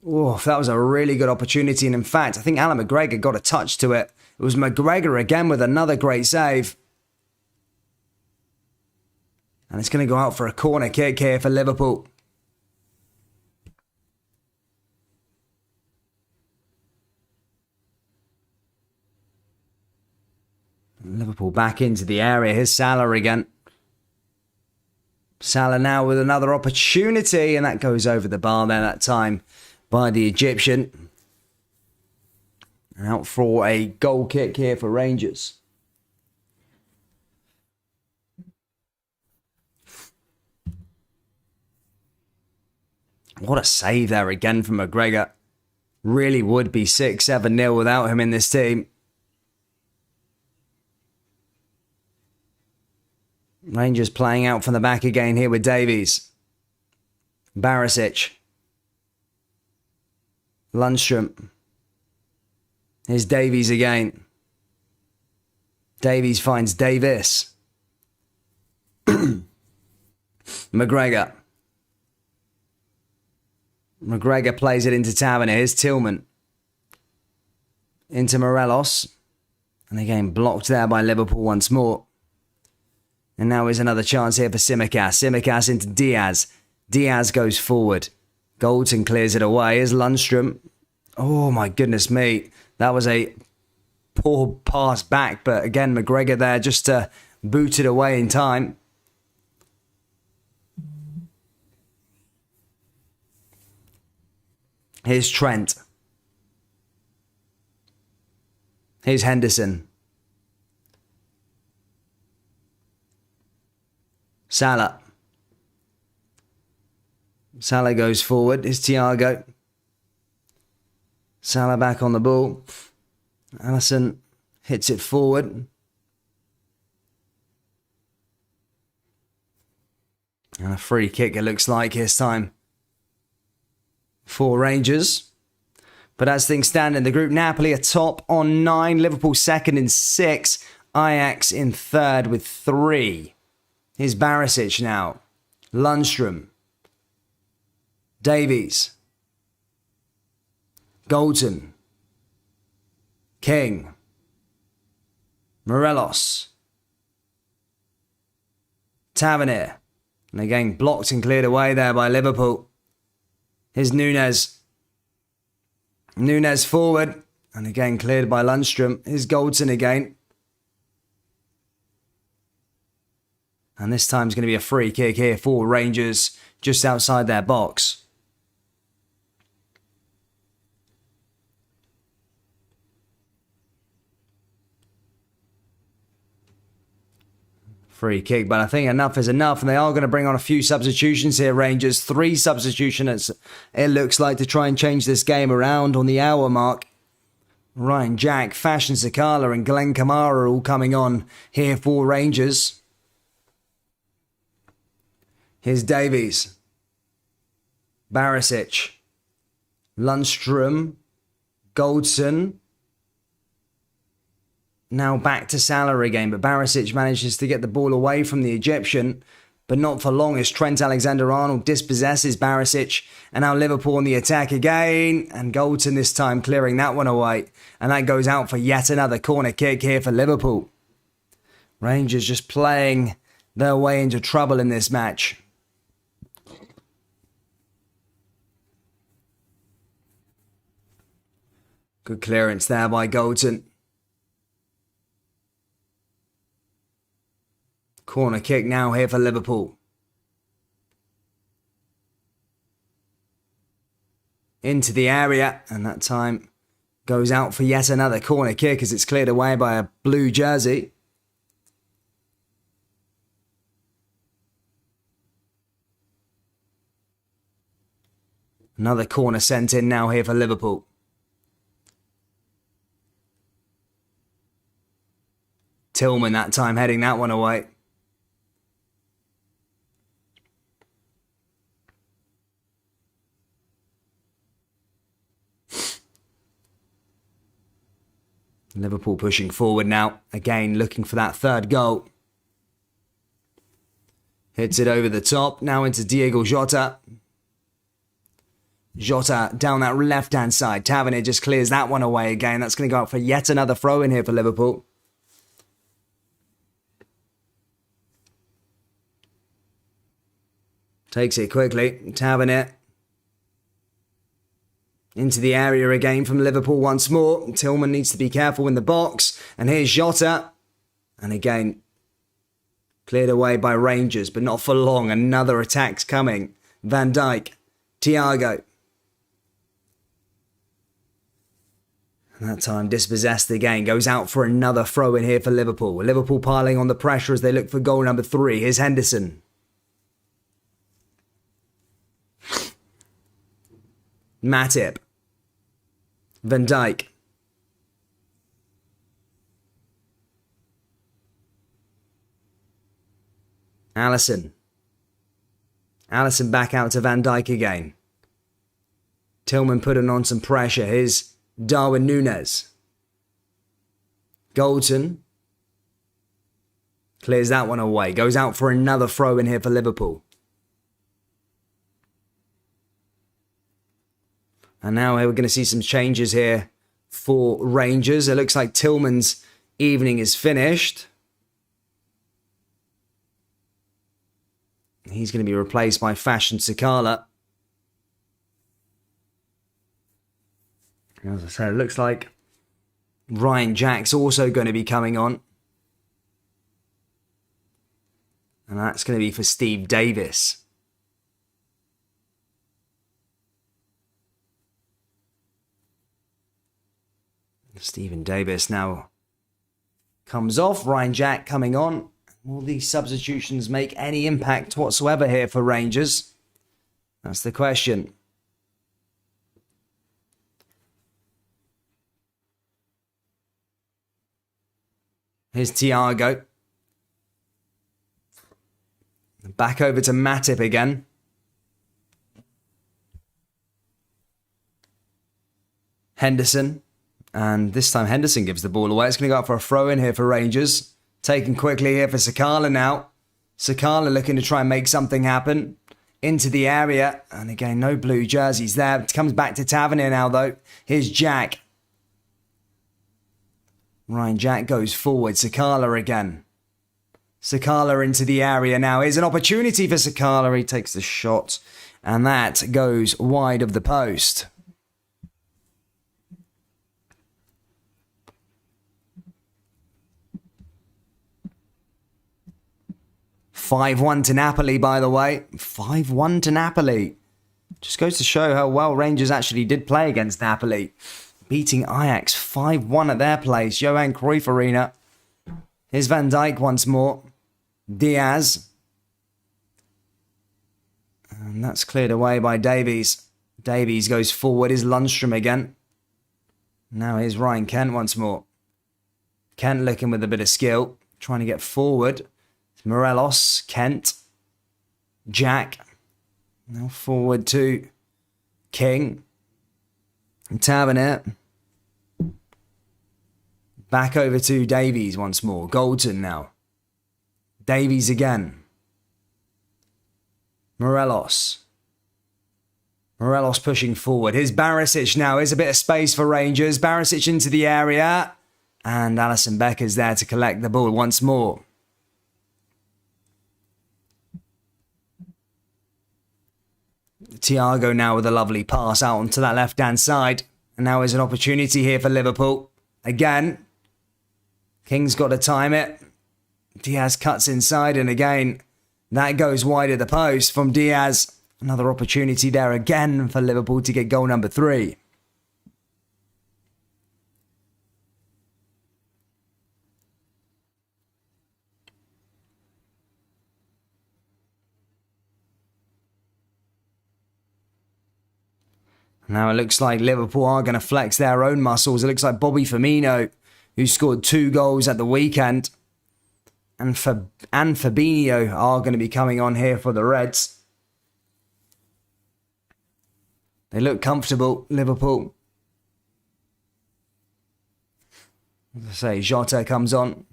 Oh, that was a really good opportunity. And in fact, I think Alan McGregor got a touch to it. It was McGregor again with another great save. And it's going to go out for a corner kick here for Liverpool. Liverpool back into the area. Here's Salah again. Salah now with another opportunity, and that goes over the bar there that time by the Egyptian. Out for a goal kick here for Rangers. What a save there again from McGregor. Really would be 6-7-0 without him in this team. Rangers playing out from the back again here with Davies. Barisic. Lundstrom. Here's Davies again. Davies finds Davis. McGregor. McGregor plays it into Tavernier. Here's Tillman. Into Morelos. And again blocked there by Liverpool once more. And now is another chance here for Tsimikas. Tsimikas into Diaz. Diaz goes forward. Goldson clears it away. Here's Lundstrom. Oh my goodness me. That was a poor pass back. But again, McGregor there just to boot it away in time. Here's Trent. Here's Henderson. Salah. Salah goes forward. Here's Thiago. Salah back on the ball. Alisson hits it forward. And a free kick it looks like this time for Rangers. But as things stand in the group, Napoli are top on 9. Liverpool second in 6. Ajax in third with 3. Here's Barisic now. Lundstrom. Davies. Goldson. King. Morelos. Tavernier. And again blocked and cleared away there by Liverpool. Here's Nunes. Nunes forward. And again cleared by Lundstrom. Here's Goldson again. And this time it's going to be a free kick here for Rangers just outside their box. Free kick, but I think enough is enough, and they are going to bring on a few substitutions here, Rangers. 3 substitutions, it looks like, to try and change this game around on the hour mark. Ryan Jack, Fashion Sakala, and Glenn Kamara all coming on here for Rangers. Here's Davies. Barisic. Lundstrom. Goldson. Now back to Salah again, but Barisic manages to get the ball away from the Egyptian, but not for long as Trent Alexander-Arnold dispossesses Barisic, and now Liverpool on the attack again, and Goldson this time clearing that one away, and that goes out for yet another corner kick here for Liverpool. Rangers just playing their way into trouble in this match. Good clearance there by Goldson. Corner kick now here for Liverpool. Into the area, and that time goes out for yet another corner kick as it's cleared away by a blue jersey. Another corner sent in now here for Liverpool. Tillman that time heading that one away. Liverpool pushing forward now. Again, looking for that third goal. Hits it over the top. Now into Diego Jota. Jota down that left-hand side. Tavernier just clears that one away again. That's going to go out for yet another throw in here for Liverpool. Takes it quickly. Tavernier. Into the area again from Liverpool once more. Tillman needs to be careful in the box. And here's Jota. And again, cleared away by Rangers, but not for long. Another attack's coming. Van Dijk. Thiago. And that time dispossessed again. Goes out for another throw in here for Liverpool. Liverpool piling on the pressure as they look for goal number 3. Here's Henderson. Matip. Van Dijk. Alisson. Alisson back out to Van Dijk again. Tillman putting on some pressure. Here's Darwin Núñez. Goldson. Clears that one away. Goes out for another throw in here for Liverpool. And now we're going to see some changes here for Rangers. It looks like Tillman's evening is finished. He's going to be replaced by Fashion Sakala. As I said, it looks like Ryan Jack's also going to be coming on. And that's going to be for Steve Davis. Stephen Davis now comes off. Ryan Jack coming on. Will these substitutions make any impact whatsoever here for Rangers? That's the question. Here's Thiago. Back over to Matip again. Henderson. And this time Henderson gives the ball away. It's going to go out for a throw in here for Rangers. Taken quickly here for Sakala now. Sakala looking to try and make something happen. Into the area. And again, no blue jerseys there. It comes back to Tavernier now though. Here's Jack. Ryan Jack goes forward. Sakala again. Sakala into the area now. Here's an opportunity for Sakala. He takes the shot. And that goes wide of the post. 5-1 to Napoli, by the way. 5-1 to Napoli. Just goes to show how well Rangers actually did play against Napoli. Beating Ajax 5-1 at their place. Johan Cruyff Arena. Here's Van Dijk once more. Diaz. And that's cleared away by Davies. Davies goes forward. Is Lundstrom again. Now here's Ryan Kent once more. Kent looking with a bit of skill. Trying to get forward. Morelos. Kent. Jack. Now forward to King. And Tavernier. Back over to Davies once more. Goldson now. Davies again. Morelos. Morelos pushing forward. Here's Barisic now. Here's a bit of space for Rangers. Barisic into the area. And Alisson Becker's there to collect the ball once more. Thiago now with a lovely pass out onto that left-hand side. And now is an opportunity here for Liverpool. Again. King's got to time it. Diaz cuts inside, and again, that goes wide of the post from Diaz. Another opportunity there again for Liverpool to get goal number 3. Now it looks like Liverpool are going to flex their own muscles. It looks like Bobby Firmino, who scored 2 goals at the weekend, and Fabinho are going to be coming on here for the Reds. They look comfortable, Liverpool. As I say, Jota comes on.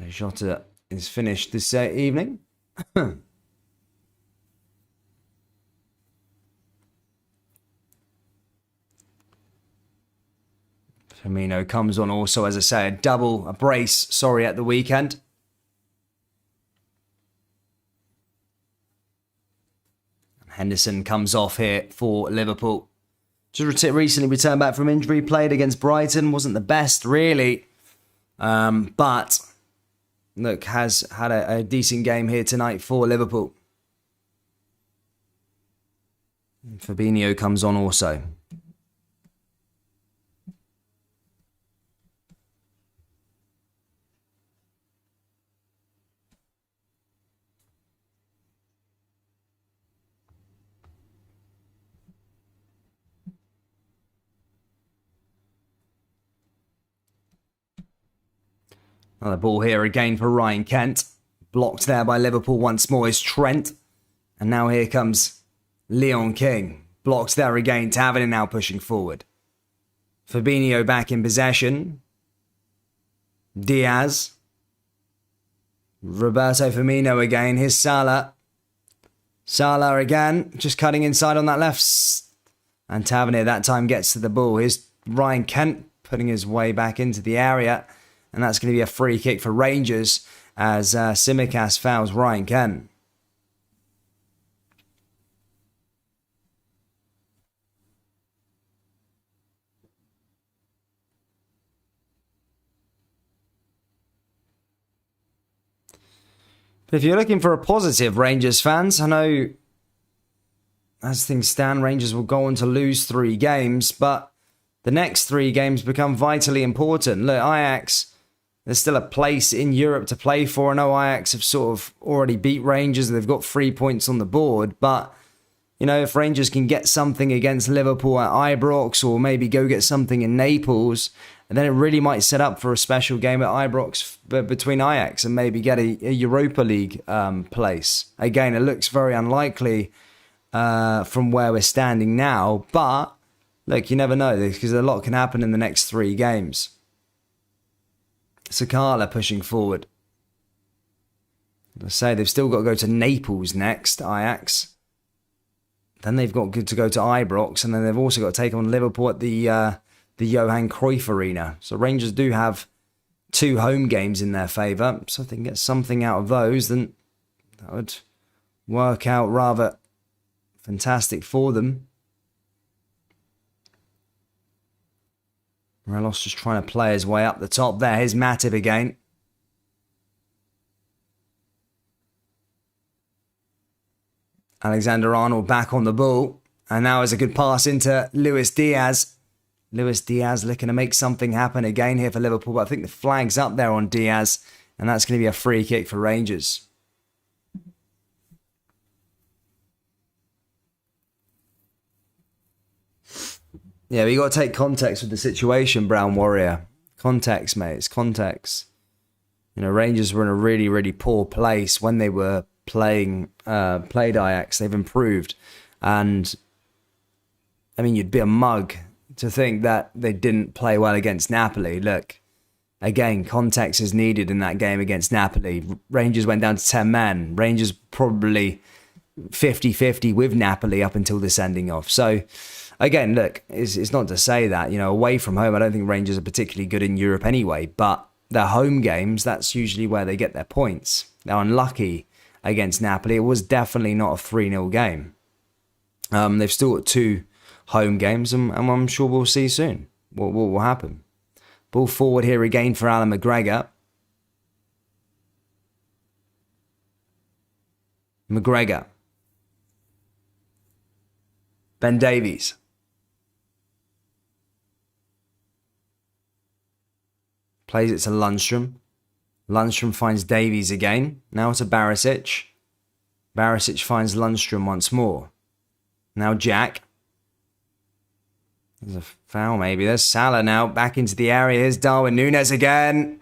Jota is finished this evening. Firmino comes on also, as I say, a brace, at the weekend. Henderson comes off here for Liverpool. Just recently returned back from injury, played against Brighton, wasn't the best really. But, look, has had a decent game here tonight for Liverpool. And Fabinho comes on also. Another ball here again for Ryan Kent. Blocked there by Liverpool once more is Trent. And now here comes Leon King. Blocked there again. Tavernier now pushing forward. Fabinho back in possession. Diaz. Roberto Firmino again. Here's Salah. Salah again. Just cutting inside on that left. And Tavernier that time gets to the ball. Here's Ryan Kent putting his way back into the area. And that's going to be a free kick for Rangers as Tsimikas fouls Ryan Kent. But if you're looking for a positive, Rangers fans, I know as things stand, Rangers will go on to lose 3 games, but the next 3 games become vitally important. Look, Ajax, there's still a place in Europe to play for. I know Ajax have sort of already beat Rangers. They've got 3 points on the board. But, you know, if Rangers can get something against Liverpool at Ibrox or maybe go get something in Naples, and then it really might set up for a special game at Ibrox between Ajax and maybe get a Europa League place. Again, it looks very unlikely from where we're standing now. But, look, you never know because a lot can happen in the next 3 games. Sakala pushing forward. As I say, they've still got to go to Naples next, Ajax. Then they've got to go to Ibrox, and then they've also got to take on Liverpool at the Johan Cruyff Arena. So Rangers do have 2 home games in their favour. So if they can get something out of those, then that would work out rather fantastic for them. Morelos just trying to play his way up the top there. Here's Matip again. Alexander-Arnold back on the ball. And now is a good pass into Luis Diaz. Luis Diaz looking to make something happen again here for Liverpool. But I think the flag's up there on Diaz. And that's going to be a free kick for Rangers. Yeah, but you got to take context with the situation, Brown Warrior. Context, mate. It's context. You know, Rangers were in a really, really poor place when they were played Ajax. They've improved. And, I mean, you'd be a mug to think that they didn't play well against Napoli. Look, again, context is needed in that game against Napoli. Rangers went down to 10 men. Rangers probably 50-50 with Napoli up until the sending off. So, again, look, it's not to say that, you know, away from home, I don't think Rangers are particularly good in Europe anyway, but their home games, that's usually where they get their points. They're unlucky against Napoli. It was definitely not a 3-0 game. They've still got 2 home games, and I'm sure we'll see soon what will happen. Ball forward here again for Alan McGregor. McGregor. Ben Davies. Plays it to Lundstrom. Lundstrom finds Davies again. Now to Barisic. Barisic finds Lundstrom once more. Now Jack. There's a foul maybe. There's Salah now back into the area. Here's Darwin Núñez again.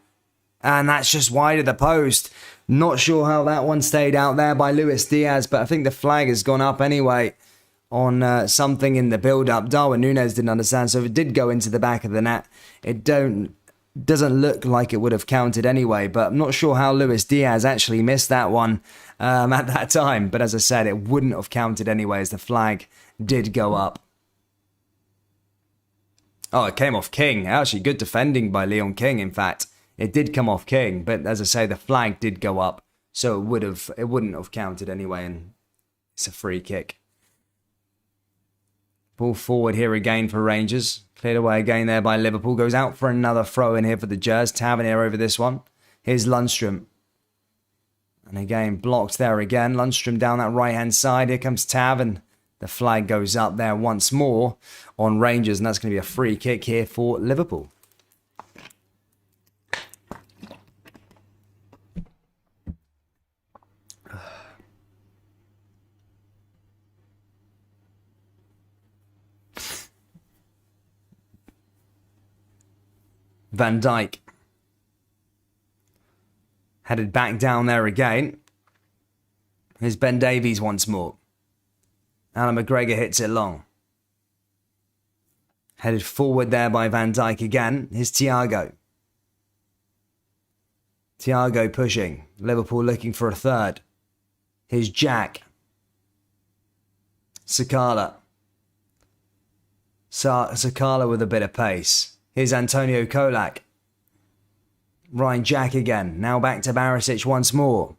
And that's just wide of the post. Not sure how that one stayed out there by Luis Diaz, but I think the flag has gone up anyway on something in the build-up. Darwin Núñez didn't understand, so if it did go into the back of the net, it doesn't look like it would have counted anyway, but I'm not sure how Luis Diaz actually missed that one at that time. But as I said, it wouldn't have counted anyway as the flag did go up. Oh, it came off King. Actually, good defending by Leon King, in fact. It did come off King, but as I say, the flag did go up, so it wouldn't have counted anyway, and it's a free kick. Ball forward here again for Rangers. Cleared away again there by Liverpool. Goes out for another throw in here for the Gers. Tavernier over this one. Here's Lundstrom. And again, blocked there again. Lundstrom down that right-hand side. Here comes Tav, and the flag goes up there once more on Rangers, and that's going to be a free kick here for Liverpool. Van Dijk. Headed back down there again. Here's Ben Davies once more. Alan McGregor hits it long. Headed forward there by Van Dijk again. Here's Thiago. Thiago pushing. Liverpool looking for a third. Here's Jack. Sakala. Sakala with a bit of pace. Here's Antonio Kolak. Ryan Jack again. Now back to Barisic once more.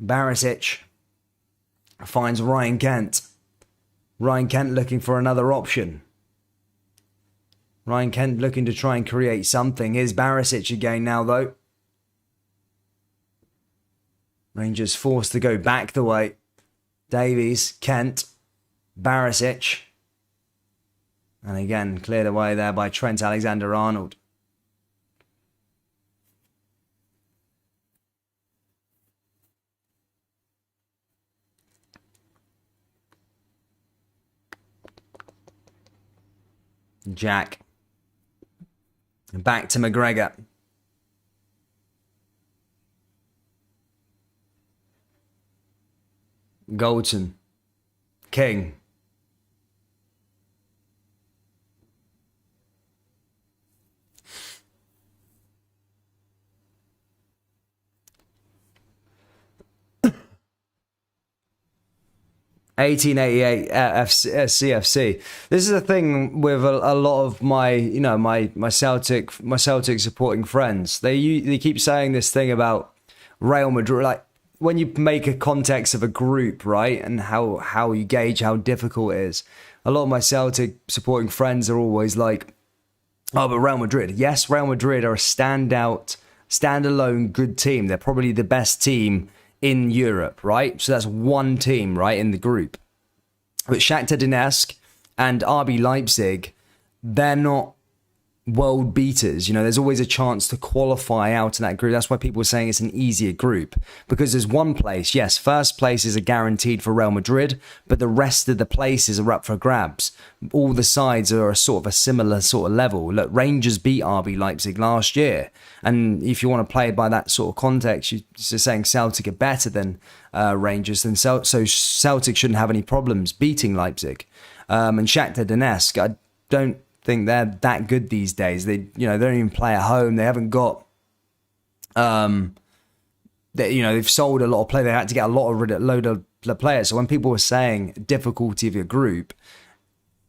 Barisic finds Ryan Kent. Ryan Kent looking for another option. Ryan Kent looking to try and create something. Here's Barisic again now though. Rangers forced to go back the way. Davies, Kent, Barisic. And again, cleared away there by Trent Alexander-Arnold. Jack. Back to McGregor. Goldson. King. (1888) CFC. This is a thing with a lot of my, you know, my Celtic supporting friends. They keep saying this thing about Real Madrid, like when you make a context of a group, right, and how you gauge how difficult it is. A lot of my Celtic supporting friends are always like, "Oh, but Real Madrid." Yes, Real Madrid are a standalone good team. They're probably the best team in Europe, right? So that's one team, right, in the group. But Shakhtar Donetsk and RB Leipzig, they're not world beaters. You know, there's always a chance to qualify out in that group. That's why people are saying it's an easier group, because there's one place. Yes, first places are guaranteed for Real Madrid, but the rest of the places are up for grabs. All the sides are a sort of a similar sort of level. Look, Rangers beat RB Leipzig last year, and if you want to play by that sort of context, you're saying Celtic are better than Rangers, then so Celtic shouldn't have any problems beating Leipzig. And Shakhtar Donetsk, I don't think they're that good these days. They don't even play at home. They haven't got they've sold a lot of players. They had to get a load of players. So when people were saying difficulty of your group,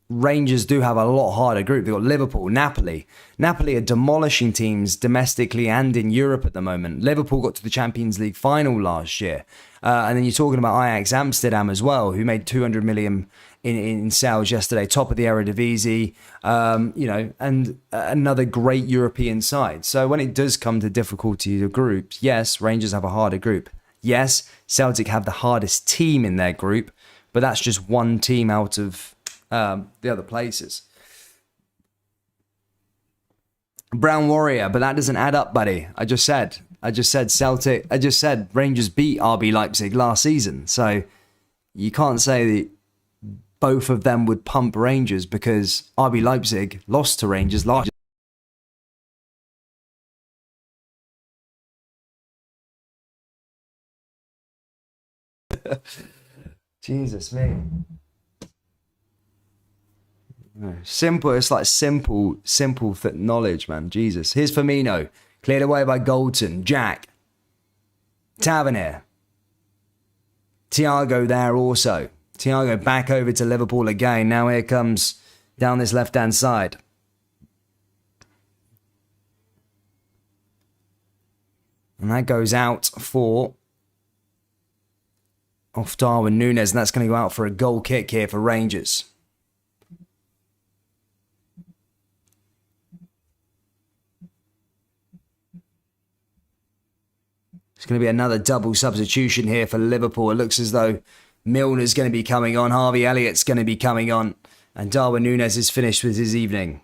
Rangers do have a lot harder group. They've got Liverpool, Napoli. Napoli are demolishing teams domestically and in Europe at the moment. Liverpool got to the Champions League final last year. And then you're talking about Ajax Amsterdam as well, who made 200 million in sales yesterday, top of the Eredivisie, and another great European side. So when it does come to difficulty of groups, yes, Rangers have a harder group. Yes, Celtic have the hardest team in their group, but that's just one team out of the other places. Brown Warrior, but that doesn't add up, buddy. I just said Celtic. I just said Rangers beat RB Leipzig last season. So you can't say that both of them would pump Rangers, because RB Leipzig lost to Rangers last year. Jesus me. Simple. It's like simple knowledge, man. Jesus. Here's Firmino. Cleared away by Goldson. Jack. Tavernier. Thiago there also. Thiago back over to Liverpool again. Now here comes down this left-hand side. And that goes out for off Darwin Núñez. And that's going to go out for a goal kick here for Rangers. It's going to be another double substitution here for Liverpool. It looks as though Milner's going to be coming on. Harvey Elliott's going to be coming on. And Darwin Núñez is finished with his evening.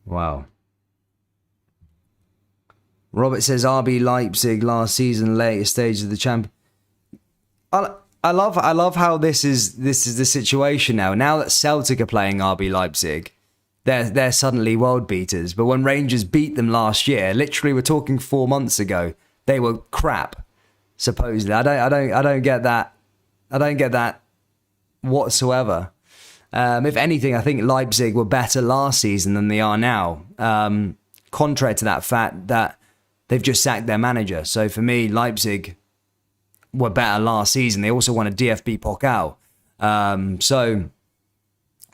Wow. Robert says RB Leipzig last season, latest stage of the champion. I love how this is the situation now. Now that Celtic are playing RB Leipzig, they're suddenly world beaters. But when Rangers beat them last year, literally we're talking 4 months ago, they were crap. Supposedly, I don't get that. I don't get that whatsoever. If anything, I think Leipzig were better last season than they are now. Contrary to that fact that they've just sacked their manager. So for me, Leipzig were better last season. They also won a DFB Pokal. So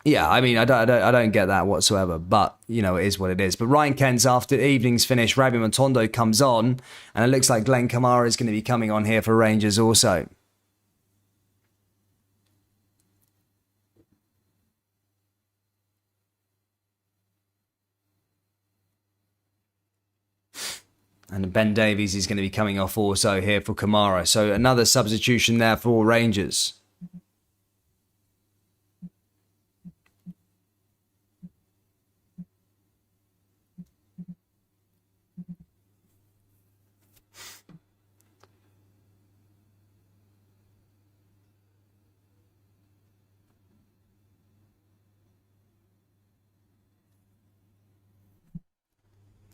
yeah, I mean, I don't get that whatsoever. But you know, it is what it is. But Ryan Kent's after evening's finished, Rabi Montondo comes on, and it looks like Glenn Kamara is going to be coming on here for Rangers also. And Ben Davies is going to be coming off also here for Kamara. So another substitution there for Rangers.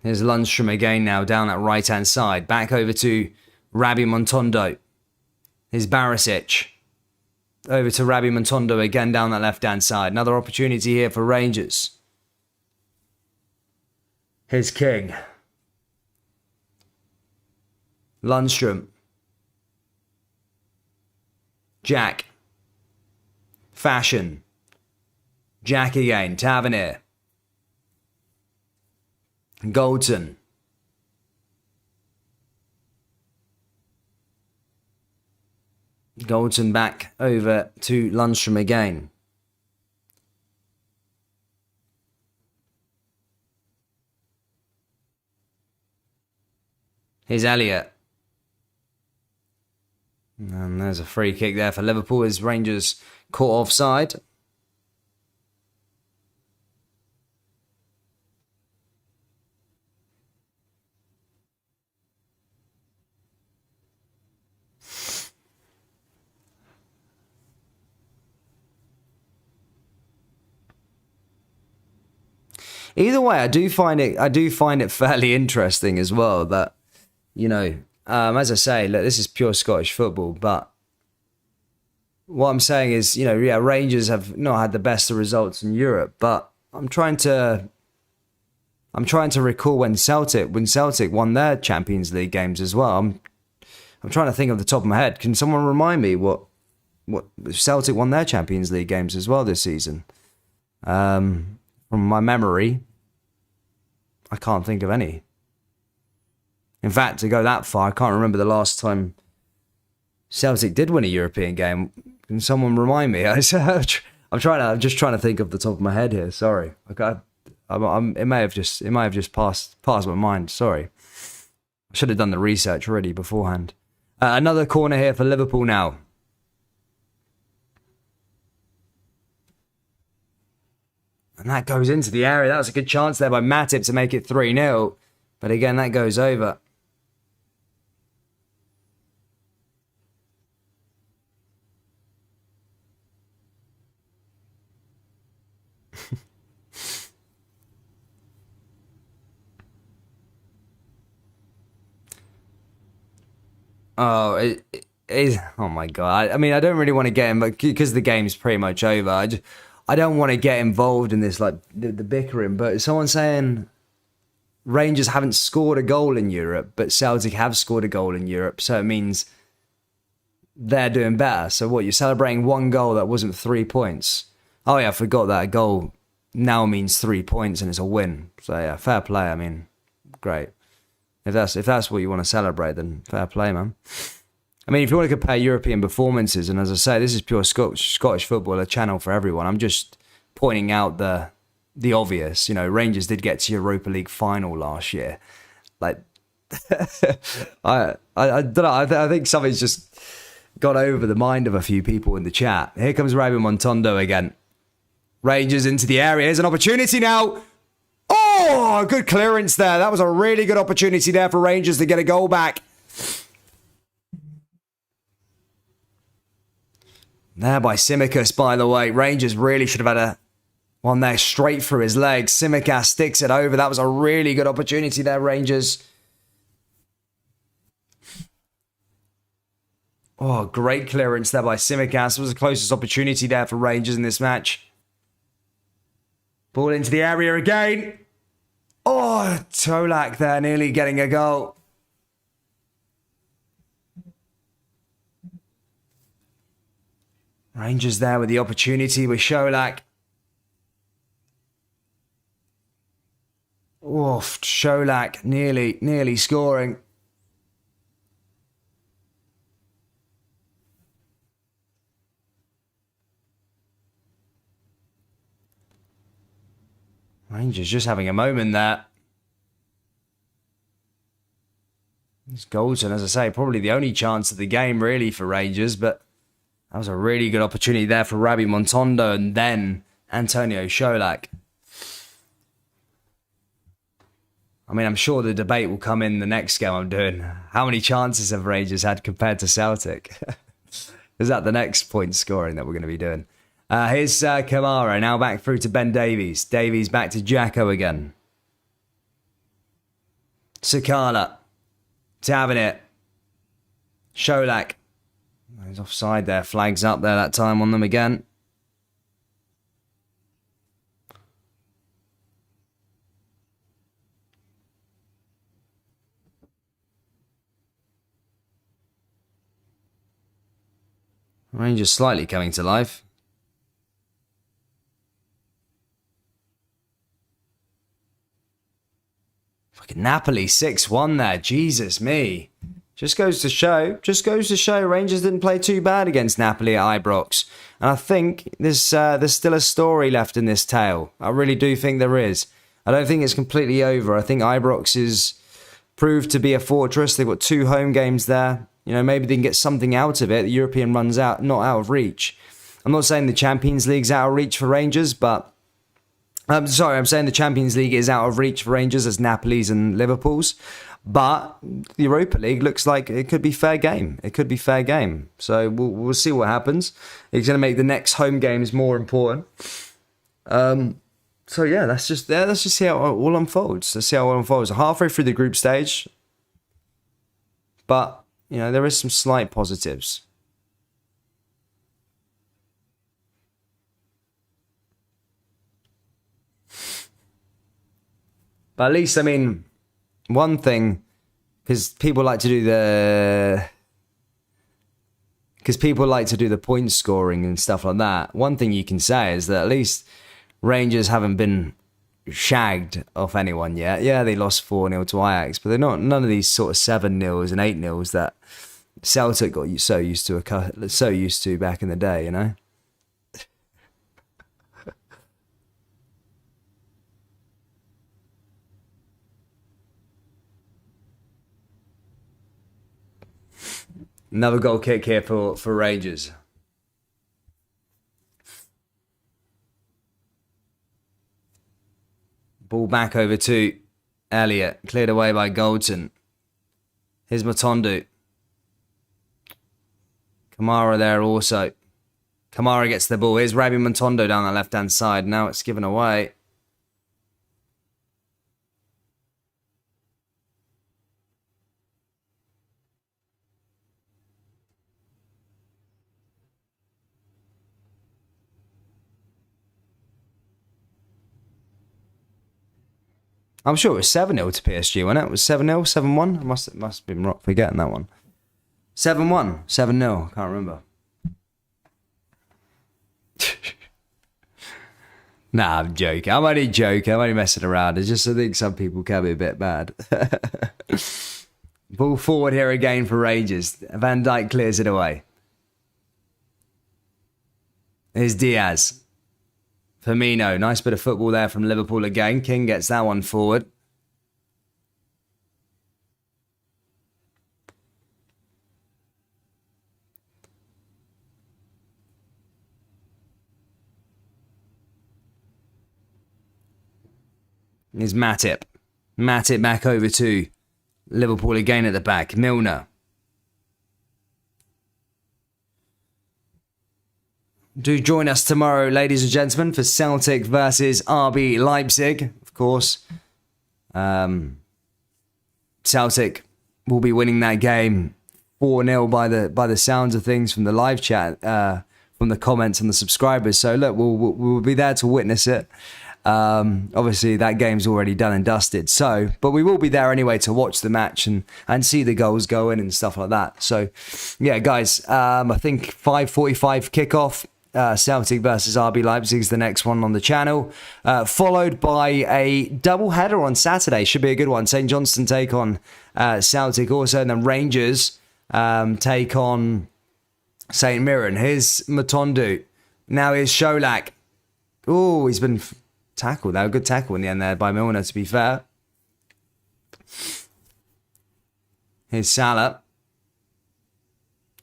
Here's Lundstrom again now down that right-hand side. Back over to Rabi Montondo. Here's Barisic. Over to Rabi Montondo again down that left-hand side. Another opportunity here for Rangers. Here's King. Lundstrom. Jack. Fashion. Jack again. Tavernier. Goldson. Goldson back over to Lundstrom again. Here's Elliott. And there's a free kick there for Liverpool as Rangers caught offside. Either way, I do find it fairly interesting as well that, you know, as I say, look, this is pure Scottish football, but what I'm saying is, you know, yeah, Rangers have not had the best of results in Europe, but I'm trying to recall when Celtic won their Champions League games as well. I'm trying to think off the top of my head. Can someone remind me what Celtic won their Champions League games as well this season? From my memory, I can't think of any. In fact, to go that far, I can't remember the last time Celtic did win a European game. Can someone remind me? I'm just trying to think off the top of my head here. Sorry, it may have just passed my mind. Sorry, I should have done the research already beforehand. Another corner here for Liverpool now. And that goes into the area. That was a good chance there by Matip to make it 3-0. But again, that goes over. Oh, oh my God. I mean, I don't really want to get him, but because the game's pretty much over, I don't want to get involved in this, like the bickering. But someone saying Rangers haven't scored a goal in Europe, but Celtic have scored a goal in Europe, so it means they're doing better. So what, you're celebrating one goal that wasn't 3 points? Oh yeah, I forgot that a goal now means 3 points and it's a win. So yeah, fair play. I mean, great. If that's what you want to celebrate, then fair play, man. I mean, if you want to compare European performances, and as I say, this is pure Scottish football, a channel for everyone. I'm just pointing out the obvious. You know, Rangers did get to Europa League final last year. Like, I don't know. I think something's just got over the mind of a few people in the chat. Here comes Raymond Montondo again. Rangers into the area. Here's an opportunity now. Oh, good clearance there. That was a really good opportunity there for Rangers to get a goal back. There by Tsimikas, by the way. Rangers really should have had one there straight through his legs. Tsimikas sticks it over. That was a really good opportunity there, Rangers. Oh, great clearance there by Tsimikas. It was the closest opportunity there for Rangers in this match. Ball into the area again. Oh, Tolak there nearly getting a goal. Rangers there with the opportunity with Sholak. Oof, Sholak nearly scoring. Rangers just having a moment there. This Goldson, as I say, probably the only chance of the game really for Rangers, but that was a really good opportunity there for Rabbi Montondo and then Antonio Sholak. I mean, I'm sure the debate will come in the next game I'm doing. How many chances have Rangers had compared to Celtic? Is that the next point scoring that we're going to be doing? Here's Kamara, now back through to Ben Davies. Davies back to Jacko again. Sakala. Tavernier. Sholak. He's offside there. Flags up there that time on them again. Rangers slightly coming to life. Fucking Napoli 6-1 there. Jesus me. Just goes to show. Rangers didn't play too bad against Napoli at Ibrox. And I think there's still a story left in this tale. I really do think there is. I don't think it's completely over. I think Ibrox is proved to be a fortress. They've got 2 home games there. You know, maybe they can get something out of it. The European run's not out of reach. I'm not saying the Champions League's out of reach for Rangers, but I'm saying the Champions League is out of reach for Rangers as Napoli's and Liverpool's. But the Europa League looks like it could be fair game. So we'll see what happens. It's going to make the next home games more important. So yeah, let's just see how it all unfolds. Halfway through the group stage, but you know there is some slight positives. But at least, I mean, one thing, because people like to do the point scoring and stuff like that. One thing you can say is that at least Rangers haven't been shagged off anyone yet. Yeah, they lost 4-0 to Ajax, but they're not none of these sort of 7-0s and 8-0s that Celtic got so used to back in the day, you know. Another goal kick here for Rangers. Ball back over to Elliott. Cleared away by Goldson. Here's Matondo. Kamara there also. Kamara gets the ball. Here's Rabi Matondo down the left-hand side. Now it's given away. I'm sure it was 7-0 to PSG, wasn't it? It was 7-0, 7-1? I must have been forgetting that one. 7-1, 7-0, can't remember. Nah, I'm joking. I'm only messing around. It's just I think some people can be a bit bad. Ball forward here again for Rangers. Van Dijk clears it away. Here's Diaz. Firmino, nice bit of football there from Liverpool again. King gets that one forward. Here's Matip. Matip back over to Liverpool again at the back. Milner. Do join us tomorrow, ladies and gentlemen, for Celtic versus RB Leipzig. Of course, Celtic will be winning that game 4-0 by the sounds of things from the live chat, from the comments and the subscribers. So look, we'll be there to witness it. Obviously, that game's already done and dusted. But we will be there anyway to watch the match and see the goals go in and stuff like that. So, yeah, guys, I think 5:45 kickoff. Celtic versus RB Leipzig is the next one on the channel, followed by a double header on Saturday. Should be a good one. St Johnstone take on Celtic also, and then Rangers take on St Mirren. Here's Matondo. Now here's Sholak. Oh, he's been tackled. That was a good tackle in the end there by Milner, to be fair. Here's Salah.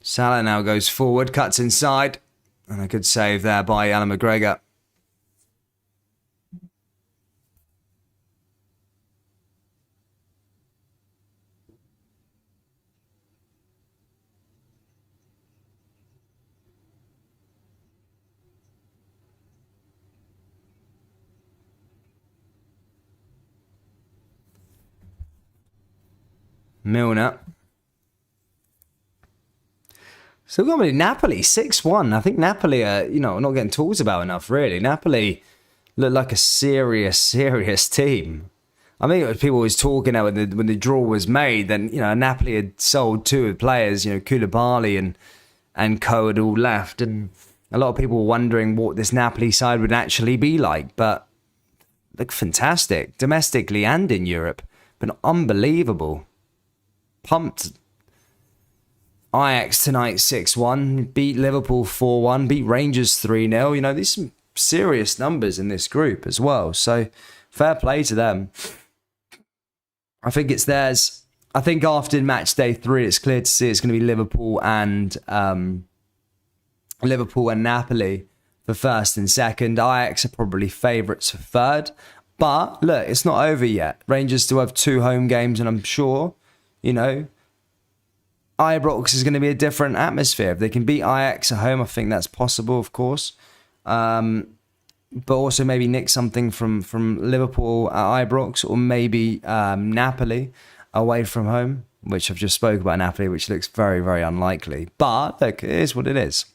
Salah now goes forward, cuts inside. And a good save there by Alan McGregor. Milner. Still got me Napoli 6-1. I think Napoli are, not getting talked about enough, really. Napoli look like a serious team. I think people was talking when the draw was made, then Napoli had sold 2 players, Koulibaly and co had all left, and a lot of people were wondering what this Napoli side would actually be like. But look fantastic, domestically and in Europe. Been unbelievable. Pumped Ajax tonight 6-1, beat Liverpool 4-1, beat Rangers 3-0. You know, there's some serious numbers in this group as well. So fair play to them. I think it's theirs. I think after match day 3, it's clear to see it's going to be Liverpool and Napoli for first and second. Ajax are probably favourites for third. But look, it's not over yet. Rangers still have 2 home games, and I'm sure, you know, Ibrox is going to be a different atmosphere. If they can beat Ajax at home, I think that's possible, of course. But also maybe nick something from Liverpool at Ibrox, or maybe Napoli away from home, which I've just spoke about Napoli, which looks very, very unlikely. But look, it is what it is.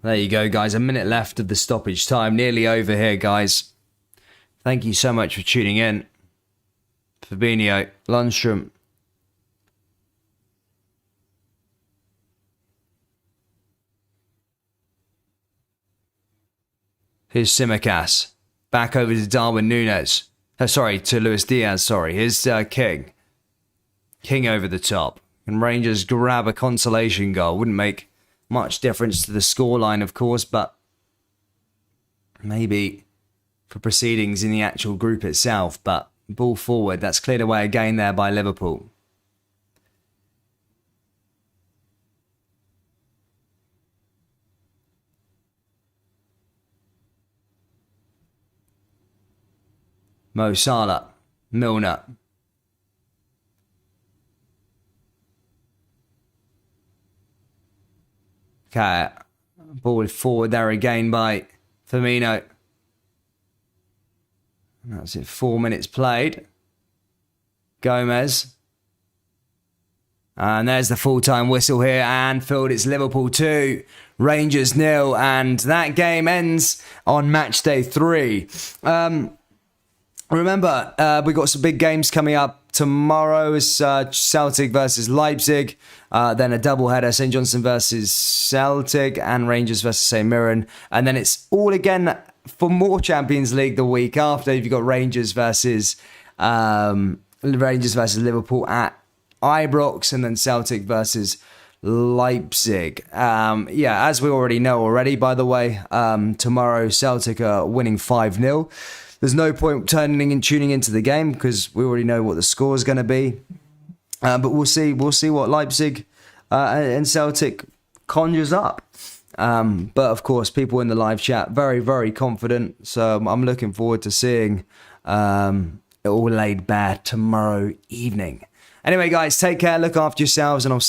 There you go, guys. A minute left of the stoppage time. Nearly over here, guys. Thank you so much for tuning in. Fabinho, Lundstrom. Here's Simicas. Back over to Darwin Núñez. To Luis Diaz, Here's King. King over the top. And Rangers grab a consolation goal. Wouldn't make much difference to the scoreline, of course, but maybe for proceedings in the actual group itself. But ball forward, that's cleared away again there by Liverpool. Mo Salah, Milner. Okay, ball forward there again by Firmino. That's it, 4 minutes played. Gomez. And there's the full-time whistle here. Anfield, it's Liverpool 2, Rangers 0. And that game ends on match day 3. Remember, we've got some big games coming up. Tomorrow is Celtic versus Leipzig. Then a doubleheader, St. Johnstone versus Celtic and Rangers versus St. Mirren. And then it's all again for more Champions League the week after. You've got Rangers versus Liverpool at Ibrox, and then Celtic versus Leipzig. As we already know by the way, tomorrow Celtic are winning 5-0. There's no point tuning into the game because we already know what the score is going to be. But we'll see what Leipzig and Celtic conjures up. But of course, people in the live chat very, very confident. So I'm looking forward to seeing it all laid bare tomorrow evening. Anyway, guys, take care, look after yourselves, and I'll see you